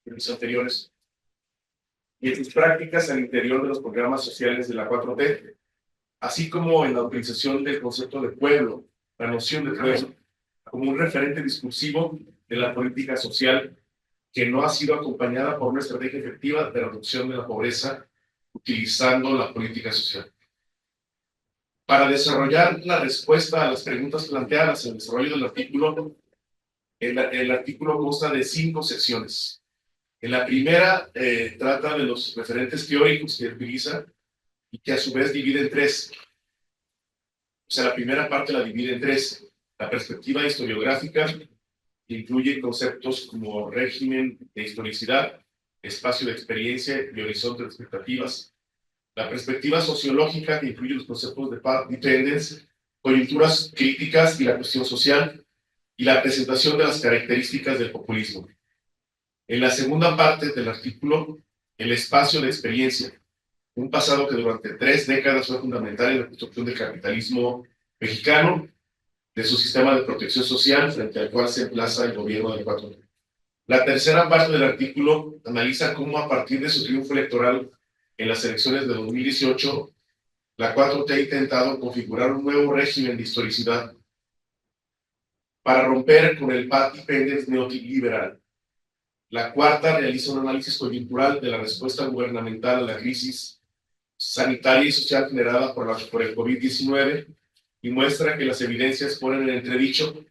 los anteriores, y en sus prácticas al interior de los programas sociales de la 4T, así como en la utilización del concepto de pueblo, la noción de pueblo, como un referente discursivo de la política social que no ha sido acompañada por una estrategia efectiva de reducción de la pobreza utilizando la política social. Para desarrollar la respuesta a las preguntas planteadas en el desarrollo del artículo, el artículo consta de 5 secciones. En la primera trata de los referentes teóricos que utiliza y que a su vez divide en 3. O sea, la primera parte la divide en 3. La perspectiva historiográfica, que incluye conceptos como régimen de historicidad, espacio de experiencia y horizonte de expectativas. La perspectiva sociológica, que incluye los conceptos de path dependence, coyunturas críticas y la cuestión social, y la presentación de las características del populismo. En la segunda parte del artículo, el espacio de experiencia, un pasado que durante 3 décadas fue fundamental en la construcción del capitalismo mexicano, de su sistema de protección social frente al cual se emplaza el gobierno del 4T. La tercera parte del artículo analiza cómo a partir de su triunfo electoral en las elecciones de 2018, la 4T ha intentado configurar un nuevo régimen de historicidad para romper con el path dependence neoliberal. La cuarta realiza un análisis coyuntural de la respuesta gubernamental a la crisis sanitaria y social generada por el COVID-19 y muestra que las evidencias ponen en entredicho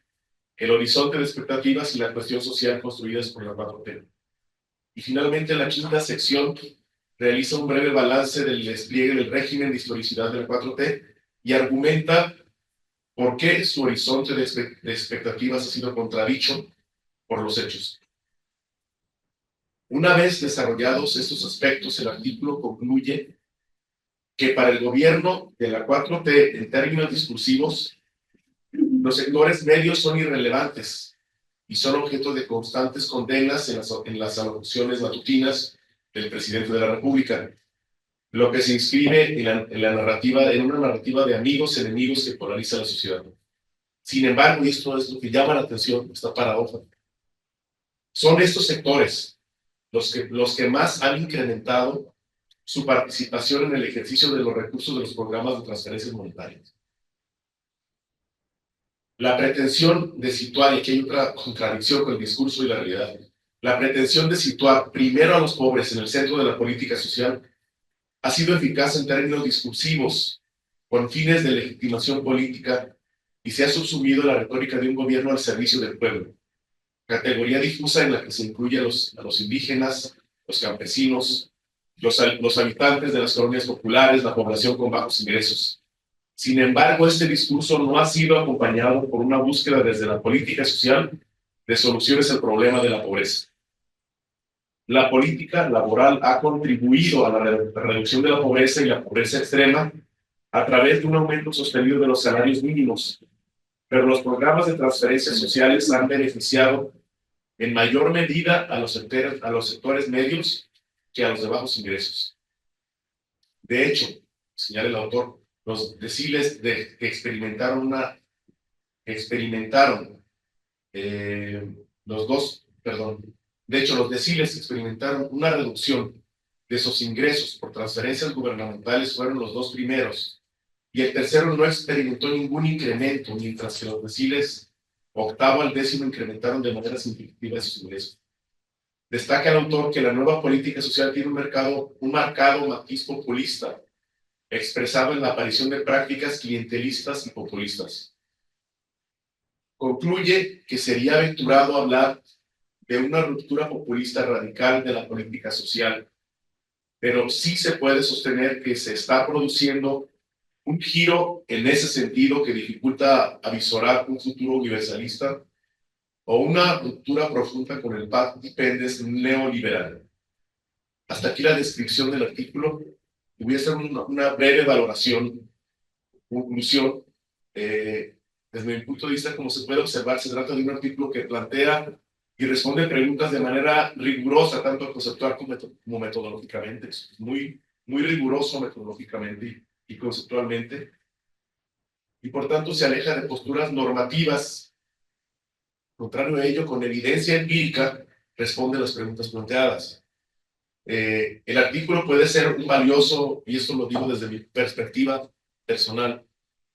el horizonte de expectativas y la cuestión social construidas por la 4T. Y finalmente, la quinta sección realiza un breve balance del despliegue del régimen de historicidad de la 4T y argumenta por qué su horizonte de expectativas ha sido contradicho por los hechos. Una vez desarrollados estos aspectos, el artículo concluye que para el gobierno de la 4T, en términos discursivos, los sectores medios son irrelevantes y son objeto de constantes condenas en las alocuciones matutinas del presidente de la República, lo que se inscribe en una narrativa de amigos enemigos que polariza la sociedad. Sin embargo, y esto es lo que llama la atención, esta paradoja, son estos sectores los que más han incrementado su participación en el ejercicio de los recursos de los programas de transferencias monetarias. La pretensión de situar, y aquí hay otra contradicción con el discurso y la realidad, la pretensión de situar primero a los pobres en el centro de la política social ha sido eficaz en términos discursivos, con fines de legitimación política, y se ha subsumido la retórica de un gobierno al servicio del pueblo, categoría difusa en la que se incluye a los indígenas, los campesinos, los habitantes de las colonias populares, la población con bajos ingresos. Sin embargo, este discurso no ha sido acompañado por una búsqueda desde la política social de soluciones al problema de la pobreza. La política laboral ha contribuido a la reducción de la pobreza y la pobreza extrema a través de un aumento sostenido de los salarios mínimos, pero los programas de transferencias sociales han beneficiado en mayor medida a los sectores medios que a los de bajos ingresos. De hecho, señala el autor, los deciles que experimentaron los deciles que experimentaron una reducción de sus ingresos por transferencias gubernamentales fueron los 2 primeros, y el tercero no experimentó ningún incremento, mientras que los deciles octavo al 10º incrementaron de manera significativa sus ingresos. Destaca el autor que la nueva política social tiene un marcado matiz populista, expresado en la aparición de prácticas clientelistas y populistas. Concluye que sería aventurado hablar de una ruptura populista radical de la política social, pero sí se puede sostener que se está produciendo un giro en ese sentido que dificulta avisorar un futuro universalista o una ruptura profunda con el path dependence neoliberal. Hasta aquí la descripción del artículo. Voy a hacer una breve valoración, conclusión. Desde mi punto de vista, como se puede observar, se trata de un artículo que plantea y responde preguntas de manera rigurosa, tanto conceptual como metodológicamente. Es muy riguroso metodológicamente y conceptualmente. Y por tanto se aleja de posturas normativas. Contrario a ello, con evidencia empírica, responde a las preguntas planteadas. El artículo puede ser un valioso, y esto lo digo desde mi perspectiva personal,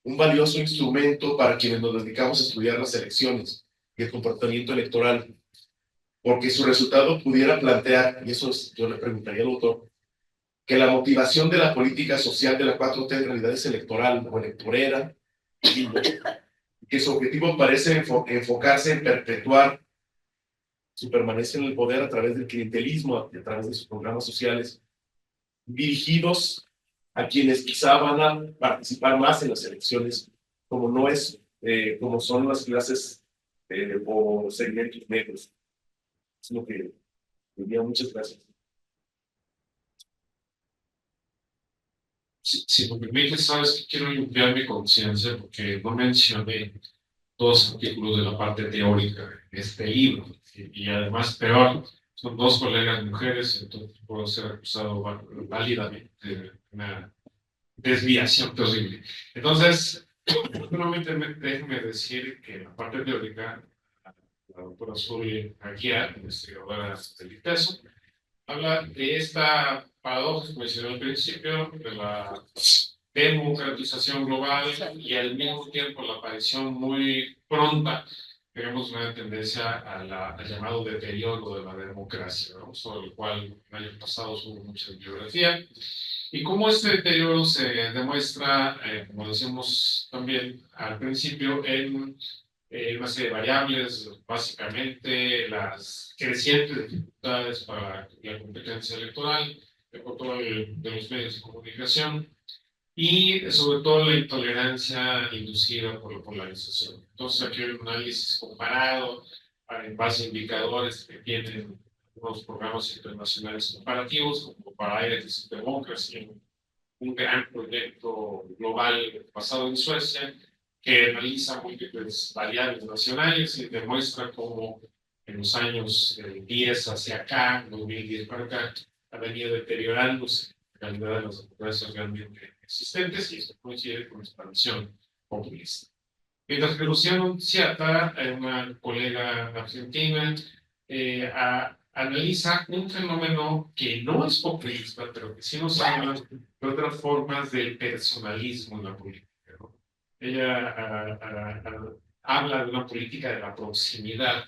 un valioso instrumento para quienes nos dedicamos a estudiar las elecciones y el comportamiento electoral, porque su resultado pudiera plantear, y eso yo le preguntaría al autor, que la motivación de la política social de la 4T en realidad es electoral o electorera, y que su objetivo parece enfocarse en perpetuar su permanencia en el poder a través del clientelismo, a través de sus programas sociales, dirigidos a quienes quizá van a participar más en las elecciones, como no es, como son las clases o segmentos negros. Es lo que diría. Muchas gracias. Si me permite, sabes que quiero limpiar mi conciencia porque no mencioné dos artículos de la parte teórica de este libro. Y además, peor, son dos colegas mujeres, entonces puedo ser acusado válidamente de una desviación terrible. Entonces, solamente déjenme decir que en la parte teórica, la doctora Zuri Aguiar, investigadora del ITESO, habla de esta paradoja que mencioné al principio, de la democratización global y al mismo tiempo la aparición muy pronta, digamos, una tendencia al llamado deterioro de la democracia, ¿no? Sobre el cual el año pasado hubo mucha bibliografía. Y cómo este deterioro se demuestra, como decimos también al principio, en una serie de variables, básicamente las crecientes dificultades para la competencia electoral, el control de los medios de comunicación y sobre todo la intolerancia inducida por la polarización. Entonces aquí hay un análisis comparado en base a indicadores que tienen unos programas internacionales comparativos como Varieties of Democracy, un gran proyecto global basado en Suecia, que analiza múltiples variables nacionales y demuestra cómo en los años 10 hacia acá, 2010 para acá, ha venido deteriorándose la calidad de las democracias realmente existentes y esto coincide con la expansión populista. Mientras que Luciano Ciata, una colega argentina, analiza un fenómeno que no es populista, pero que sí nos habla de otras formas del personalismo en la política, ¿no? Ella habla de una política de la proximidad,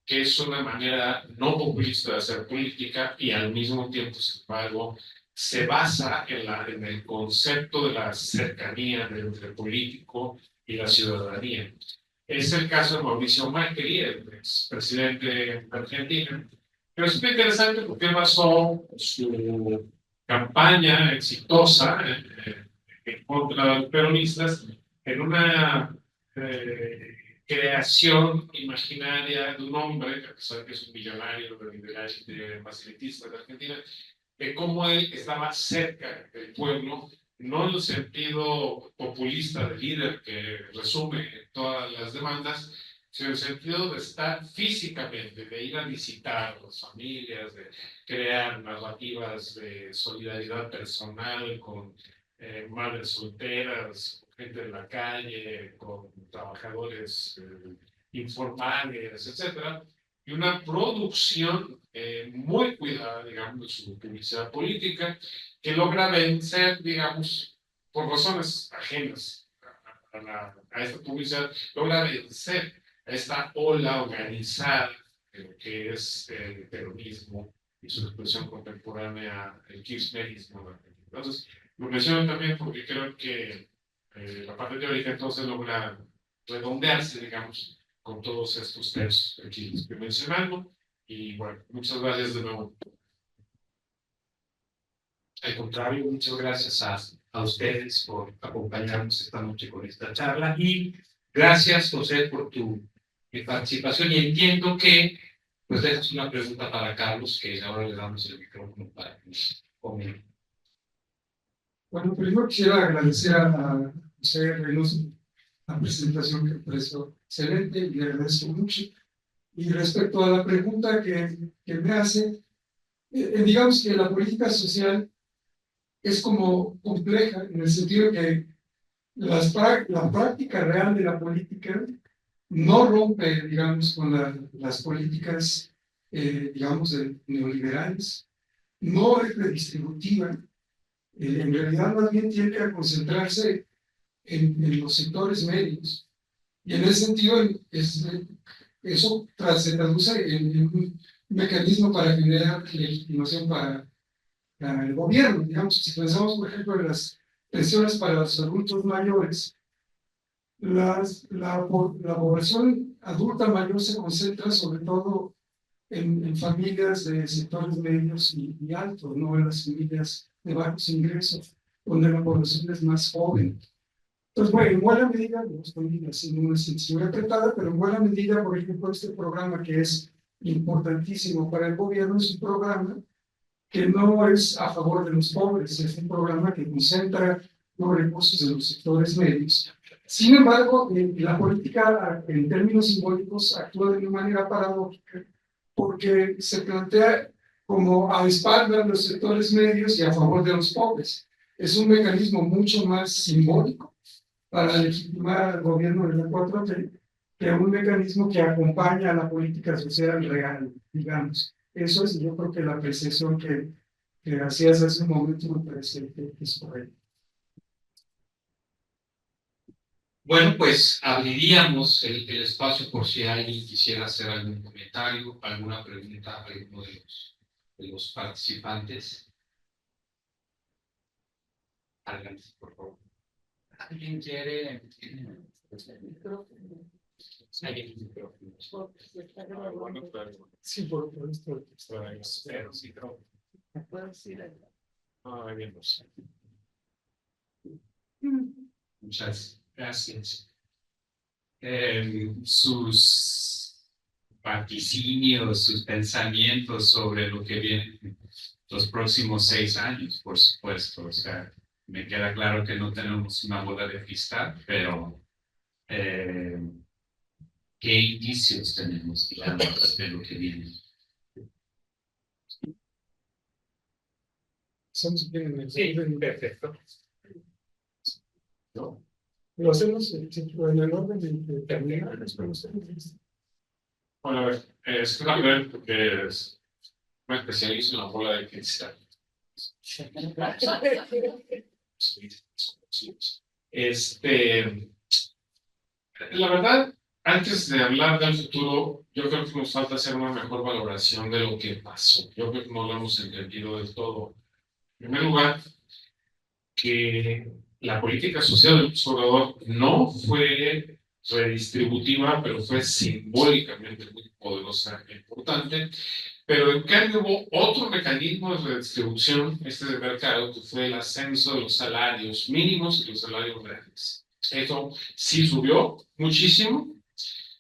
que es una manera no populista de hacer política y al mismo tiempo, sin embargo, se basa en el concepto de la cercanía entre el político y la ciudadanía. Es el caso de Mauricio Macri, el expresidente de Argentina. Pero es muy interesante porque él basó su campaña exitosa en contra de los peronistas en una creación imaginaria de un hombre, que a pesar de que es un millonario de facilitista de Argentina, de cómo él estaba cerca del pueblo, no en el sentido populista de líder que resume todas las demandas, sino en el sentido de estar físicamente, de ir a visitar a las familias, de crear narrativas de solidaridad personal con madres solteras, con gente en la calle, con trabajadores informales, etcétera, y una producción muy cuidada, digamos, de su publicidad política, que logra vencer, digamos, por razones ajenas a esta publicidad, logra vencer a esta ola organizada de lo que es el peronismo y su expresión contemporánea, el kirchnerismo. Entonces, lo menciono también porque creo que la parte teórica entonces logra redondearse, digamos, con todos estos textos que aquí estoy mencionando. Y bueno, muchas gracias de nuevo. Al contrario, muchas gracias a ustedes por acompañarnos esta noche con esta charla y gracias, José, por tu participación. Y entiendo que pues dejas una pregunta para Carlos, que ahora le damos el micrófono para que nos comente. Bueno, primero quisiera agradecer a José Reynoso la presentación que prestó, excelente, y le agradezco mucho. Y respecto a la pregunta que me hace, digamos que la política social es como compleja en el sentido que la práctica real de la política no rompe, digamos, con las políticas, digamos, neoliberales, no es redistributiva, en realidad más bien tiende a concentrarse en los sectores medios. Y en ese sentido, eso se traduce en un mecanismo para generar legitimación para el gobierno. Digamos, si pensamos, por ejemplo, en las pensiones para los adultos mayores, la población adulta mayor se concentra sobre todo en familias de sectores medios y altos, no en las familias de bajos ingresos, donde la población es más joven. Entonces, bueno, en buena medida, no estoy haciendo una ciencia apretada, pero en buena medida, por ejemplo, este programa que es importantísimo para el gobierno es un programa que no es a favor de los pobres, es un programa que concentra los recursos de los sectores medios. Sin embargo, la política, en términos simbólicos, actúa de una manera paradójica, porque se plantea como a espaldas de los sectores medios y a favor de los pobres. Es un mecanismo mucho más simbólico para legitimar al gobierno de la 4T que un mecanismo que acompaña a la política social real, digamos. Eso es, yo creo que la apreciación que hacías hace un momento me parece que es correcta. Bueno, pues abriríamos el espacio por si alguien quisiera hacer algún comentario, alguna pregunta a alguno de los participantes. Adelante, por favor. ¿Alguien quiere? Sí, por esto. Muchas gracias. Sus vaticinios, sus pensamientos sobre lo que viene los próximos 6 años, por supuesto. O sea, me queda claro que no tenemos una bola de cristal, pero ¿qué indicios tenemos, digamos, de lo que viene? Sí, perfecto. ¿No? Lo hacemos en el orden de terminar. Bueno, a ver, es una ver porque me especializo en la bola de cristal. La verdad, antes de hablar del futuro, yo creo que nos falta hacer una mejor valoración de lo que pasó. Yo creo que no lo hemos entendido del todo. En primer lugar, que la política social del observador no fue redistributiva, pero fue simbólicamente muy poderosa e importante. Pero en cambio hubo otro mecanismo de redistribución, de mercado, que fue el ascenso de los salarios mínimos y los salarios reales. Eso sí subió muchísimo,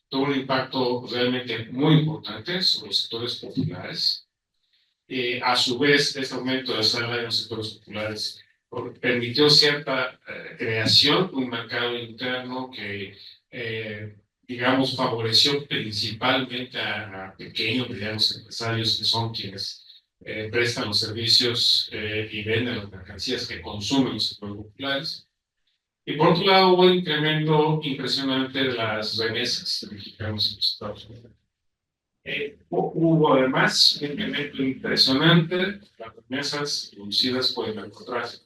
tuvo un impacto realmente muy importante sobre los sectores populares. A su vez, este aumento de salario en los sectores populares permitió cierta creación de un mercado interno que, digamos, favoreció principalmente a pequeños, medianos empresarios que son quienes prestan los servicios y venden las mercancías que consumen los sectores populares. Y por otro lado, hubo un incremento impresionante de las remesas de mexicanos en los Estados Unidos. Hubo además un incremento impresionante de las remesas producidas por el narcotráfico.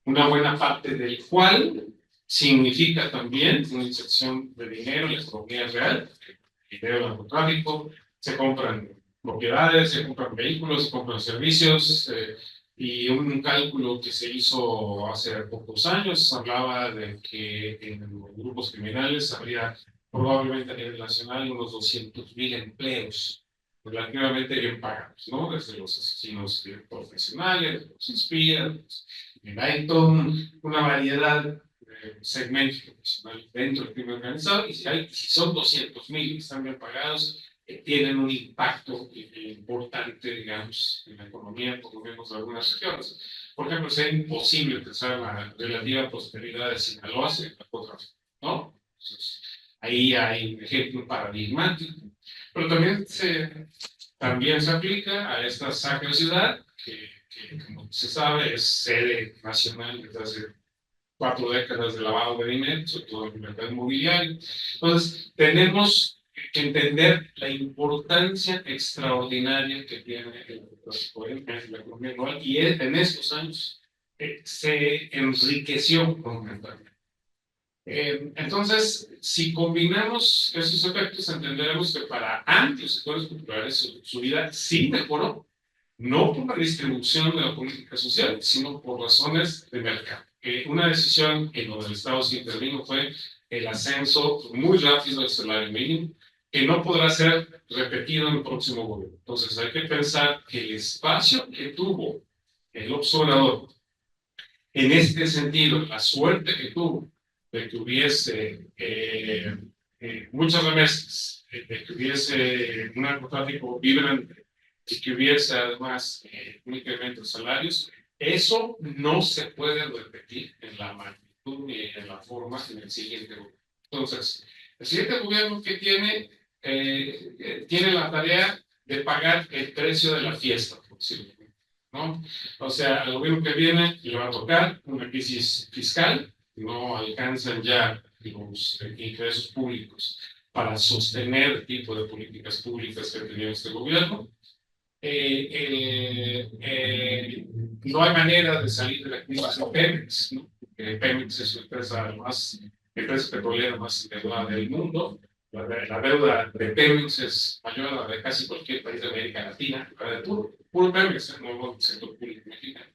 Una buena parte del cual significa también una inyección de dinero en la economía real, el dinero del narcotráfico, se compran propiedades, se compran vehículos, se compran servicios, y un cálculo que se hizo hace pocos años hablaba de que en los grupos criminales habría probablemente a nivel nacional unos 200,000 empleos relativamente bien pagados, ¿no? Desde los asesinos profesionales, los espías, hay toda una variedad de segmentos profesionales dentro del crimen organizado, y si son 200,000 que están bien pagados, tienen un impacto importante, digamos, en la economía, por lo menos de algunas regiones. Por ejemplo, es imposible pensar la relativa prosperidad de Sinaloa sin el narcotráfico, ¿no? Entonces, ahí hay un ejemplo paradigmático, pero también se aplica a esta sacra ciudad, que como se sabe es sede nacional desde hace 4 décadas de lavado de dinero, sobre todo en el mercado inmobiliario. Entonces, tenemos que entender la importancia extraordinaria que tiene el narcotráfico en la economía global, y en estos años se enriqueció monumentalmente. Entonces, si combinamos esos efectos, entenderemos que para amplios sectores populares su vida sí mejoró, no por la distribución de la política social, sino por razones de mercado. Una decisión en donde el Estado se intervino fue el ascenso muy rápido del salario mínimo, que no podrá ser repetido en el próximo gobierno. Entonces hay que pensar que el espacio que tuvo el observador, en este sentido, la suerte que tuvo de que hubiese muchas remesas, de que hubiese un narcotráfico vibrante y que hubiese además un incremento de salarios, eso no se puede repetir en la magnitud ni en la forma en el siguiente gobierno. Entonces, el siguiente gobierno que tiene la tarea de pagar el precio de la fiesta, por decirlo, ¿no? O sea, al gobierno que viene le va a tocar una crisis fiscal, no alcanzan ya los ingresos públicos para sostener el tipo de políticas públicas que ha tenido este gobierno. No hay manera de salir de la crisis de Pemex, ¿no? Pemex es la empresa petrolera más endeudada del mundo. La deuda de Pemex es mayor a la de casi cualquier país de América Latina, la de puro Pemex, no el sector público mexicano.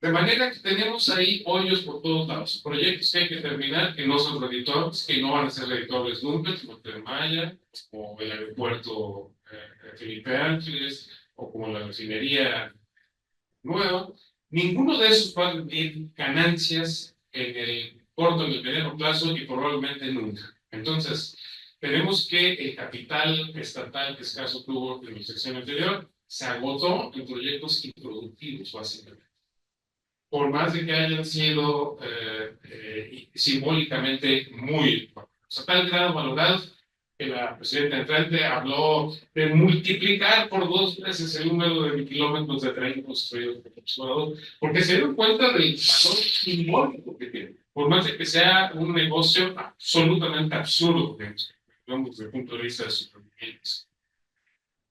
De manera que tenemos ahí hoyos por todos lados, proyectos que hay que terminar, que no son reditores, que no van a ser reditores nunca, como el Tren Maya, o el aeropuerto Felipe Ángeles, o como la refinería nueva. Ninguno de esos va a tener ganancias en el corto y el mediano plazo y probablemente nunca. Entonces, tenemos que el capital estatal que escaso tuvo en la sección anterior se agotó en proyectos improductivos, básicamente. Por más de que hayan sido simbólicamente muy, o sea, tal grado valorados, que la presidenta entrante habló de multiplicar por 2 veces el número de kilómetros de tren construidos por el observador, porque se dieron cuenta del valor simbólico que tiene, por más de que sea un negocio absolutamente absurdo, digamos, desde el punto de vista de sus rendimientos.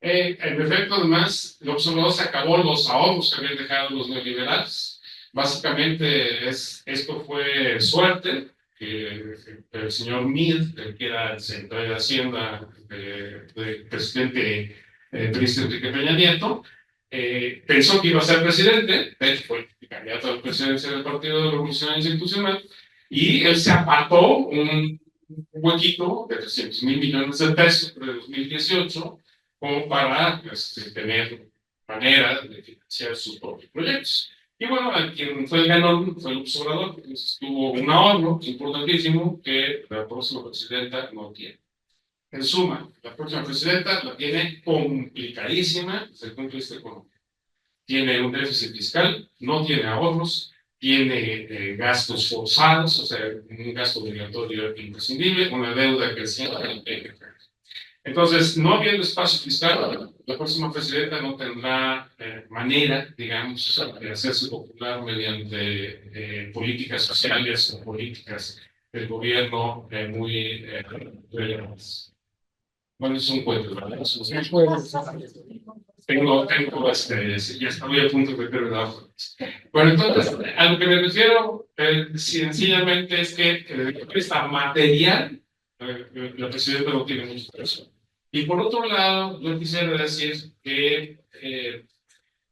En efecto, además, el observador se acabó los ahorros que habían dejado los neoliberales. Básicamente, esto fue suerte, que el señor Meade, que era el secretario de Hacienda del presidente Enrique Peña Nieto, pensó que iba a ser presidente, de hecho fue el candidato a la presidencia del Partido de Revolución Institucional, y él se apartó un huequito de 300,000 millones de pesos de 2018 como para tener manera de financiar sus propios proyectos. Y bueno, quien fue el ganador fue el observador, entonces tuvo un ahorro importantísimo que la próxima presidenta no tiene. En suma, la próxima presidenta la tiene complicadísima desde el punto de vista económico. Tiene un déficit fiscal, no tiene ahorros, tiene gastos forzados, o sea, un gasto obligatorio imprescindible, una deuda creciente. Entonces, no habiendo espacio fiscal, la próxima presidenta no tendrá manera, digamos, de hacerse popular mediante políticas sociales o políticas del gobierno muy relevantes. Bueno, es un cuento, ¿verdad? Ya estoy a punto de meterme la hoja. Bueno, entonces, a lo que me refiero sencillamente es que esta material, la presidenta no tiene mucho peso. Y por otro lado, yo quisiera decir que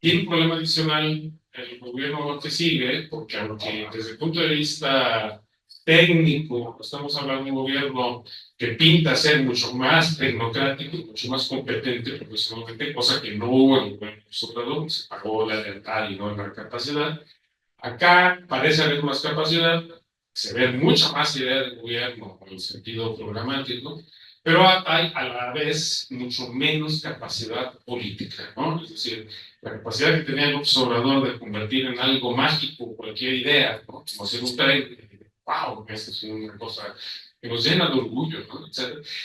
tiene un problema adicional el gobierno que sigue, porque aunque desde el punto de vista técnico estamos hablando de un gobierno que pinta ser mucho más tecnocrático, mucho más competente profesionalmente, cosa que no hubo en el gobierno Obrador, se pagó la lealtad y no la capacidad. Acá parece haber más capacidad, se ve mucha más idea del gobierno en el sentido programático, pero hay a la vez mucho menos capacidad política, ¿no? Es decir, la capacidad que tenía el observador de convertir en algo mágico cualquier idea, ¿no? Como hacer un tren, wow, esa es una cosa que nos llena de orgullo, ¿no?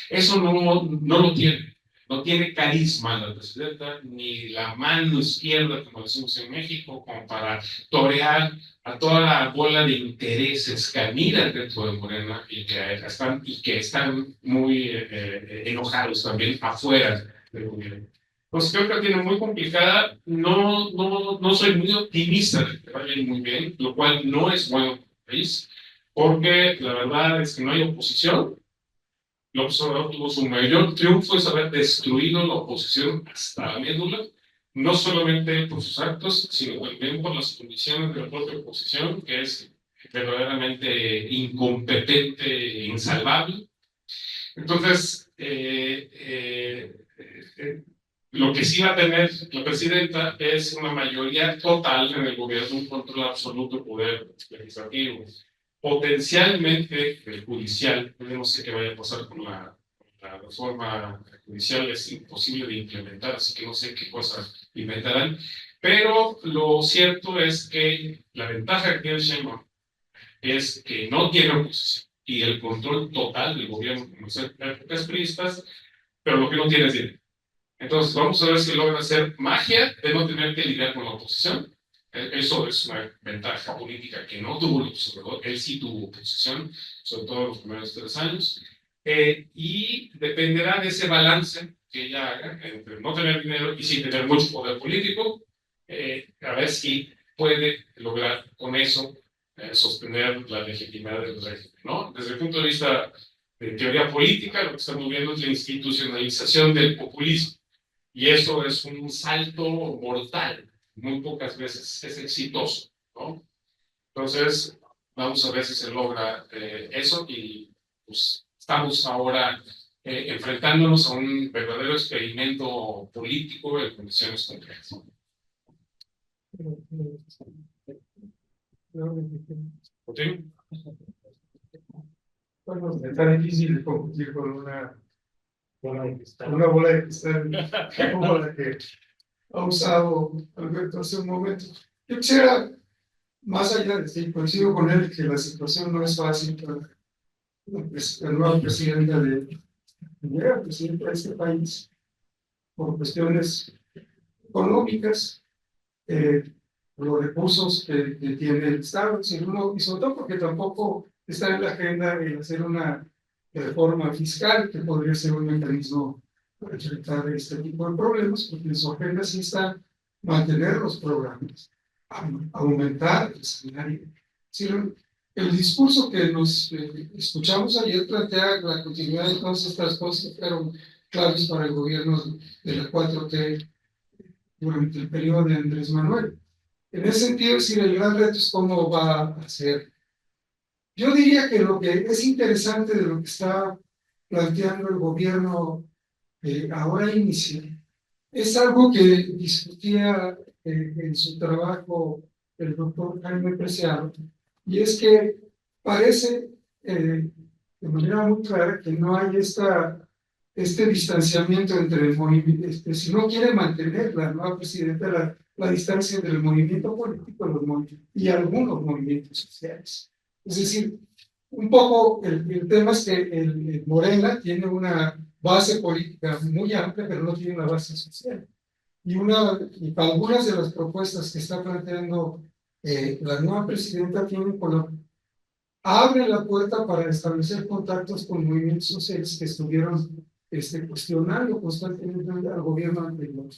Eso no lo tiene. No tiene carisma la presidenta, ni la mano izquierda, como decimos en México, como para torear a toda la bola de intereses que admiran dentro de Morena y que están muy enojados también afuera del gobierno. Pues creo que la tiene muy complicada. No soy muy optimista de que vaya muy bien, lo cual no es bueno para el país, porque la verdad es que no hay oposición. El observador tuvo su mayor triunfo es haber destruido la oposición hasta la médula, no solamente por sus actos, sino también por las condiciones de la propia oposición, que es verdaderamente incompetente e insalvable. Entonces, lo que sí va a tener la presidenta es una mayoría total en el gobierno, un control absoluto del poder legislativo, potencialmente el judicial. No sé qué vaya a pasar con la reforma judicial, es imposible de implementar, así que no sé qué cosas inventarán. Pero lo cierto es que la ventaja que tiene Sheinbaum es que no tiene oposición y el control total del gobierno con los épocas priistas, pero lo que no tiene es dinero. Entonces, vamos a ver si logra hacer magia de no tener que lidiar con la oposición. Eso es una ventaja política que no tuvo el observador. Él sí tuvo oposición, sobre todo en los primeros 3 años. Y dependerá de ese balance que ella haga entre no tener dinero y sí tener mucho poder político, a ver si puede lograr con eso sostener la legitimidad del régimen, ¿no? Desde el punto de vista de teoría política, lo que estamos viendo es la institucionalización del populismo. Y eso es un salto mortal. Muy pocas veces es exitoso, ¿no? Entonces, vamos a ver si se logra eso y pues estamos ahora enfrentándonos a un verdadero experimento político en condiciones complejas. ¿Ok? Bueno, está difícil de competir con una bola de cristal como la que ha usado Alberto hace un momento. Yo quisiera, más allá de que coincido con él, que la situación no es fácil para la nueva presidenta de este país, por cuestiones económicas, los recursos que tiene el Estado, y sobre todo porque tampoco está en la agenda el hacer una reforma fiscal, que podría ser un mecanismo para enfrentar este tipo de problemas, porque en su agenda sí está mantener los programas, aumentar el salario. El discurso que nos escuchamos ayer plantea la continuidad de todas estas cosas que fueron claves para el gobierno de la 4T durante el periodo de Andrés Manuel. En ese sentido, es decir, el gran reto es cómo va a ser. Yo diría que lo que es interesante de lo que está planteando el gobierno ahora inicia es algo que discutía en su trabajo el doctor Jaime Preciado, y es que parece de manera muy clara que no hay este distanciamiento entre el movimiento, si no quiere mantener la nueva presidenta la distancia entre el movimiento político y algunos movimientos sociales. Es decir, un poco el tema es que el Morena tiene una base política muy amplia, pero no tiene una base social. Y algunas de las propuestas que está planteando la nueva presidenta abren la puerta para establecer contactos con movimientos sociales que estuvieron cuestionando constantemente al gobierno anterior.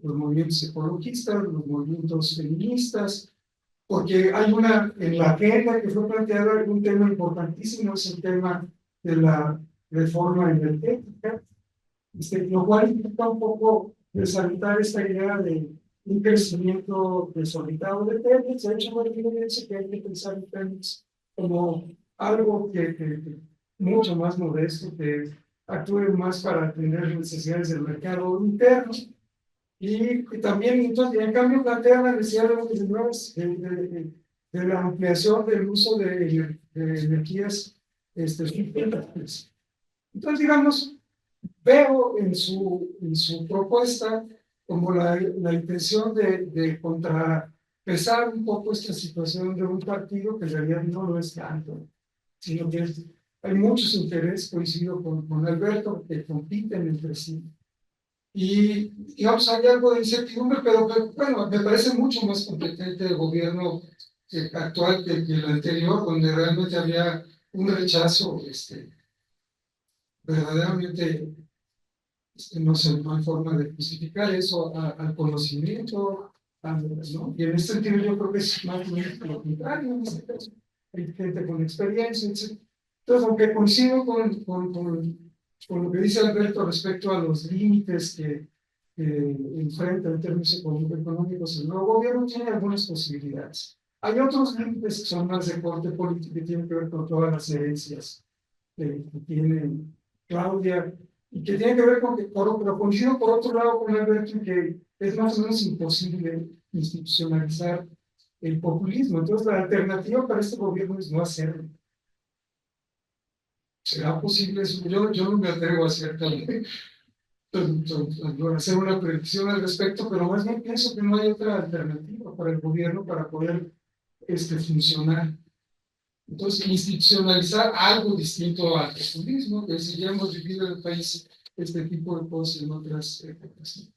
Los movimientos ecologistas, los movimientos feministas, porque hay en la agenda que fue planteada un tema importantísimo, es el tema de la reforma energética, lo cual implica un poco resaltar esta idea de un crecimiento desorbitado de Pemex. De hecho, dice que hay que pensar en Pemex como algo que mucho más modesto, que actúe más para atender necesidades del mercado interno. Y también, entonces, en cambio, plantea la necesidad de la ampliación del uso de energías sustentables. Entonces, digamos, veo en su propuesta como la intención de contrapesar un poco esta situación de un partido que en realidad no lo es tanto, sino que hay muchos intereses, coincido con Alberto, que compiten entre sí. Y digamos, hay algo de incertidumbre, pero bueno, me parece mucho más competente el gobierno actual que el anterior, donde realmente había un rechazo verdaderamente, no sé, no hay forma de justificar eso al conocimiento, ¿no? Y en este sentido yo creo que es más o menos lo contrario, en este caso. Hay gente con experiencia, etc. Entonces, aunque coincido con lo que dice Alberto respecto a los límites que enfrenta en términos económicos el nuevo gobierno tiene algunas posibilidades. Hay otros límites que son más de corte político que tienen que ver con todas las herencias que tiene Claudia y que tiene que ver con que, pero coincido por otro lado con Alberto en que es más o menos imposible institucionalizar el populismo. Entonces la alternativa para este gobierno es no hacerlo. ¿Será posible eso? Yo no me atrevo a hacer hacer una predicción al respecto, pero más bien pienso que no hay otra alternativa para el gobierno para poder funcionar. Entonces, institucionalizar algo distinto al populismo, que si ya hemos vivido en el país este tipo de cosas en otras épocas.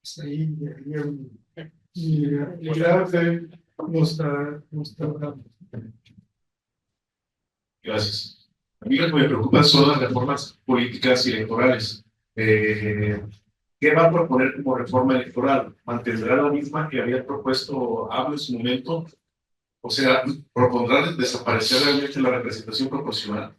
Hasta ahí, mi realidad no está bravo. Gracias. A mí lo que me preocupan son las reformas políticas y electorales. ¿Qué va a proponer como reforma electoral? ¿Mantendrá la misma que había propuesto AMLO en su momento? O sea, ¿propondrá desaparecer realmente la representación proporcional?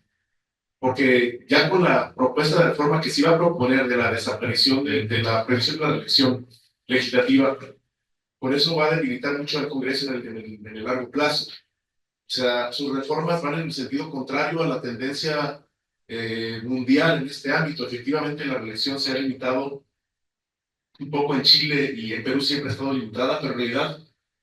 Porque ya con la propuesta de reforma que se iba a proponer de la desaparición de la previsión de la elección legislativa, por eso va a debilitar mucho al Congreso en el largo plazo. O sea, sus reformas van en el sentido contrario a la tendencia mundial en este ámbito. Efectivamente, la reelección se ha limitado un poco en Chile y en Perú siempre ha estado limitada, pero en realidad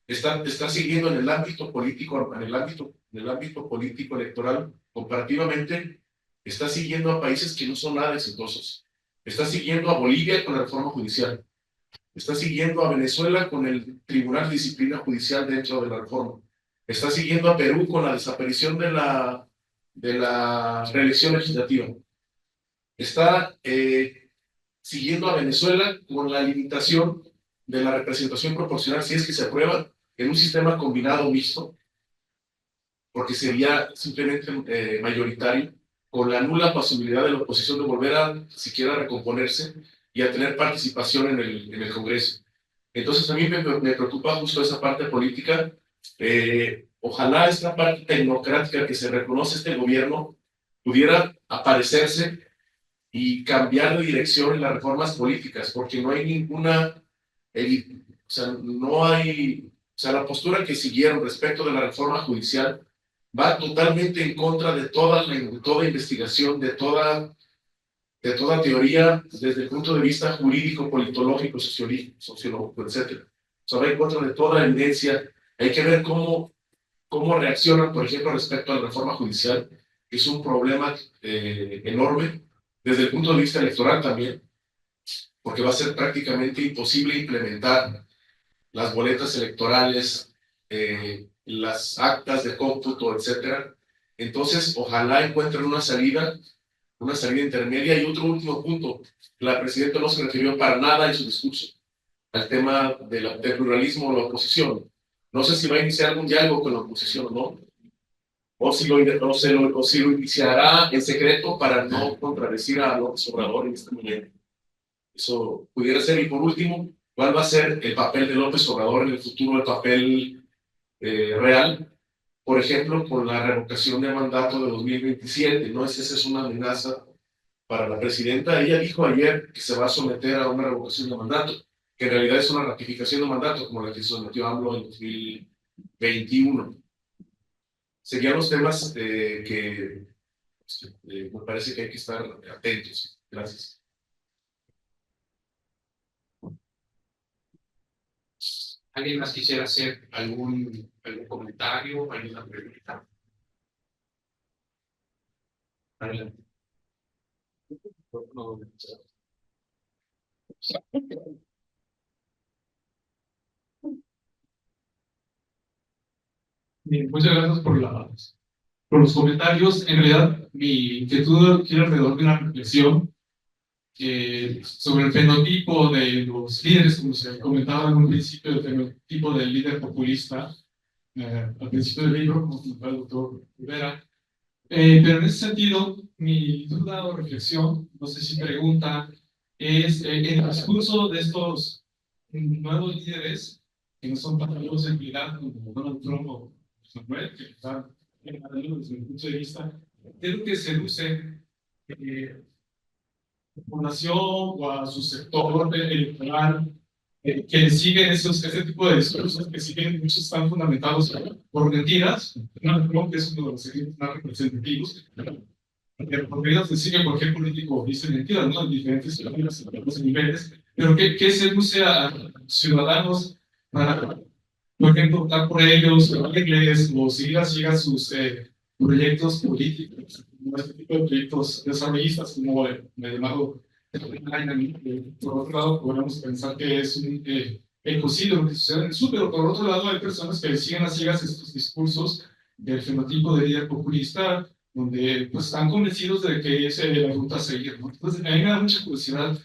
está siguiendo en el ámbito político, en el ámbito político electoral, comparativamente, está siguiendo a países que no son nada exitosos. Está siguiendo a Bolivia con la reforma judicial. Está siguiendo a Venezuela con el Tribunal de Disciplina Judicial dentro de la reforma. Está siguiendo a Perú con la desaparición de la reelección legislativa. Está siguiendo a Venezuela con la limitación de la representación proporcional, si es que se aprueba en un sistema combinado mixto, porque sería simplemente mayoritario, con la nula posibilidad de la oposición de volver a siquiera recomponerse y a tener participación en el Congreso. Entonces a mí me preocupa justo esa parte política. Ojalá esta parte tecnocrática que se reconoce este gobierno pudiera aparecerse y cambiar de dirección en las reformas políticas, porque no hay ninguna, o sea, no hay, o sea, la postura que siguieron respecto de la reforma judicial va totalmente en contra de toda investigación, de toda teoría desde el punto de vista jurídico, politológico, sociológico, etc. O sea, va en contra de toda la evidencia. Hay que ver cómo reaccionan, por ejemplo, respecto a la reforma judicial, que es un problema enorme desde el punto de vista electoral también, porque va a ser prácticamente imposible implementar las boletas electorales, las actas de cómputo, etc. Entonces, ojalá encuentren una salida intermedia. Y otro último punto, la presidenta no se refirió para nada en su discurso al tema del pluralismo o la oposición. No sé si va a iniciar algún diálogo con la oposición o no, o si lo iniciará en secreto para no contradecir a López Obrador en este momento. Eso pudiera ser. Y por último, ¿cuál va a ser el papel de López Obrador en el futuro, el papel real? Por ejemplo, con la revocación de mandato de 2027, ¿no? Esa es una amenaza para la presidenta. Ella dijo ayer que se va a someter a una revocación de mandato, que en realidad es una ratificación de mandato, como la que se sometió a AMLO en 2021. Serían los temas que me parece que hay que estar atentos. Gracias. ¿Alguien más quisiera hacer algún comentario, alguna pregunta? Adelante. Bien, muchas gracias por los comentarios. En realidad, mi inquietud gira alrededor de una reflexión sobre el fenotipo de los líderes, como se comentaba en un principio, el fenotipo del líder populista, al principio del libro, como comentaba el doctor Rivera. Pero en ese sentido, mi duda o reflexión, no sé si pregunta, es en el discurso de estos nuevos líderes, que no son patriotas de equidad como Donald Trump o Manuel, que están desde mi punto de vista, ¿qué es lo que seduce población o a su sector electoral que le siguen ese tipo de discursos que siguen, muchos están fundamentados por mentiras, no creo que es uno de los ejemplos más representativos, porque por mentiras se sigue cualquier político dice mentiras, ¿no? En diferentes niveles, pero ¿qué se use a ciudadanos para, por ejemplo, votar por ellos, seguirles o seguir a ciegas sus proyectos políticos, como este tipo de proyectos desarrollistas, como el llamado. Por otro lado, podemos pensar que es imposible lo que sucede en el sur, pero por otro lado hay personas que siguen a ciegas estos discursos del fenotipo de líder populista, donde pues, están convencidos de que es la ruta a seguir, ¿no? Entonces, a mí me da mucha curiosidad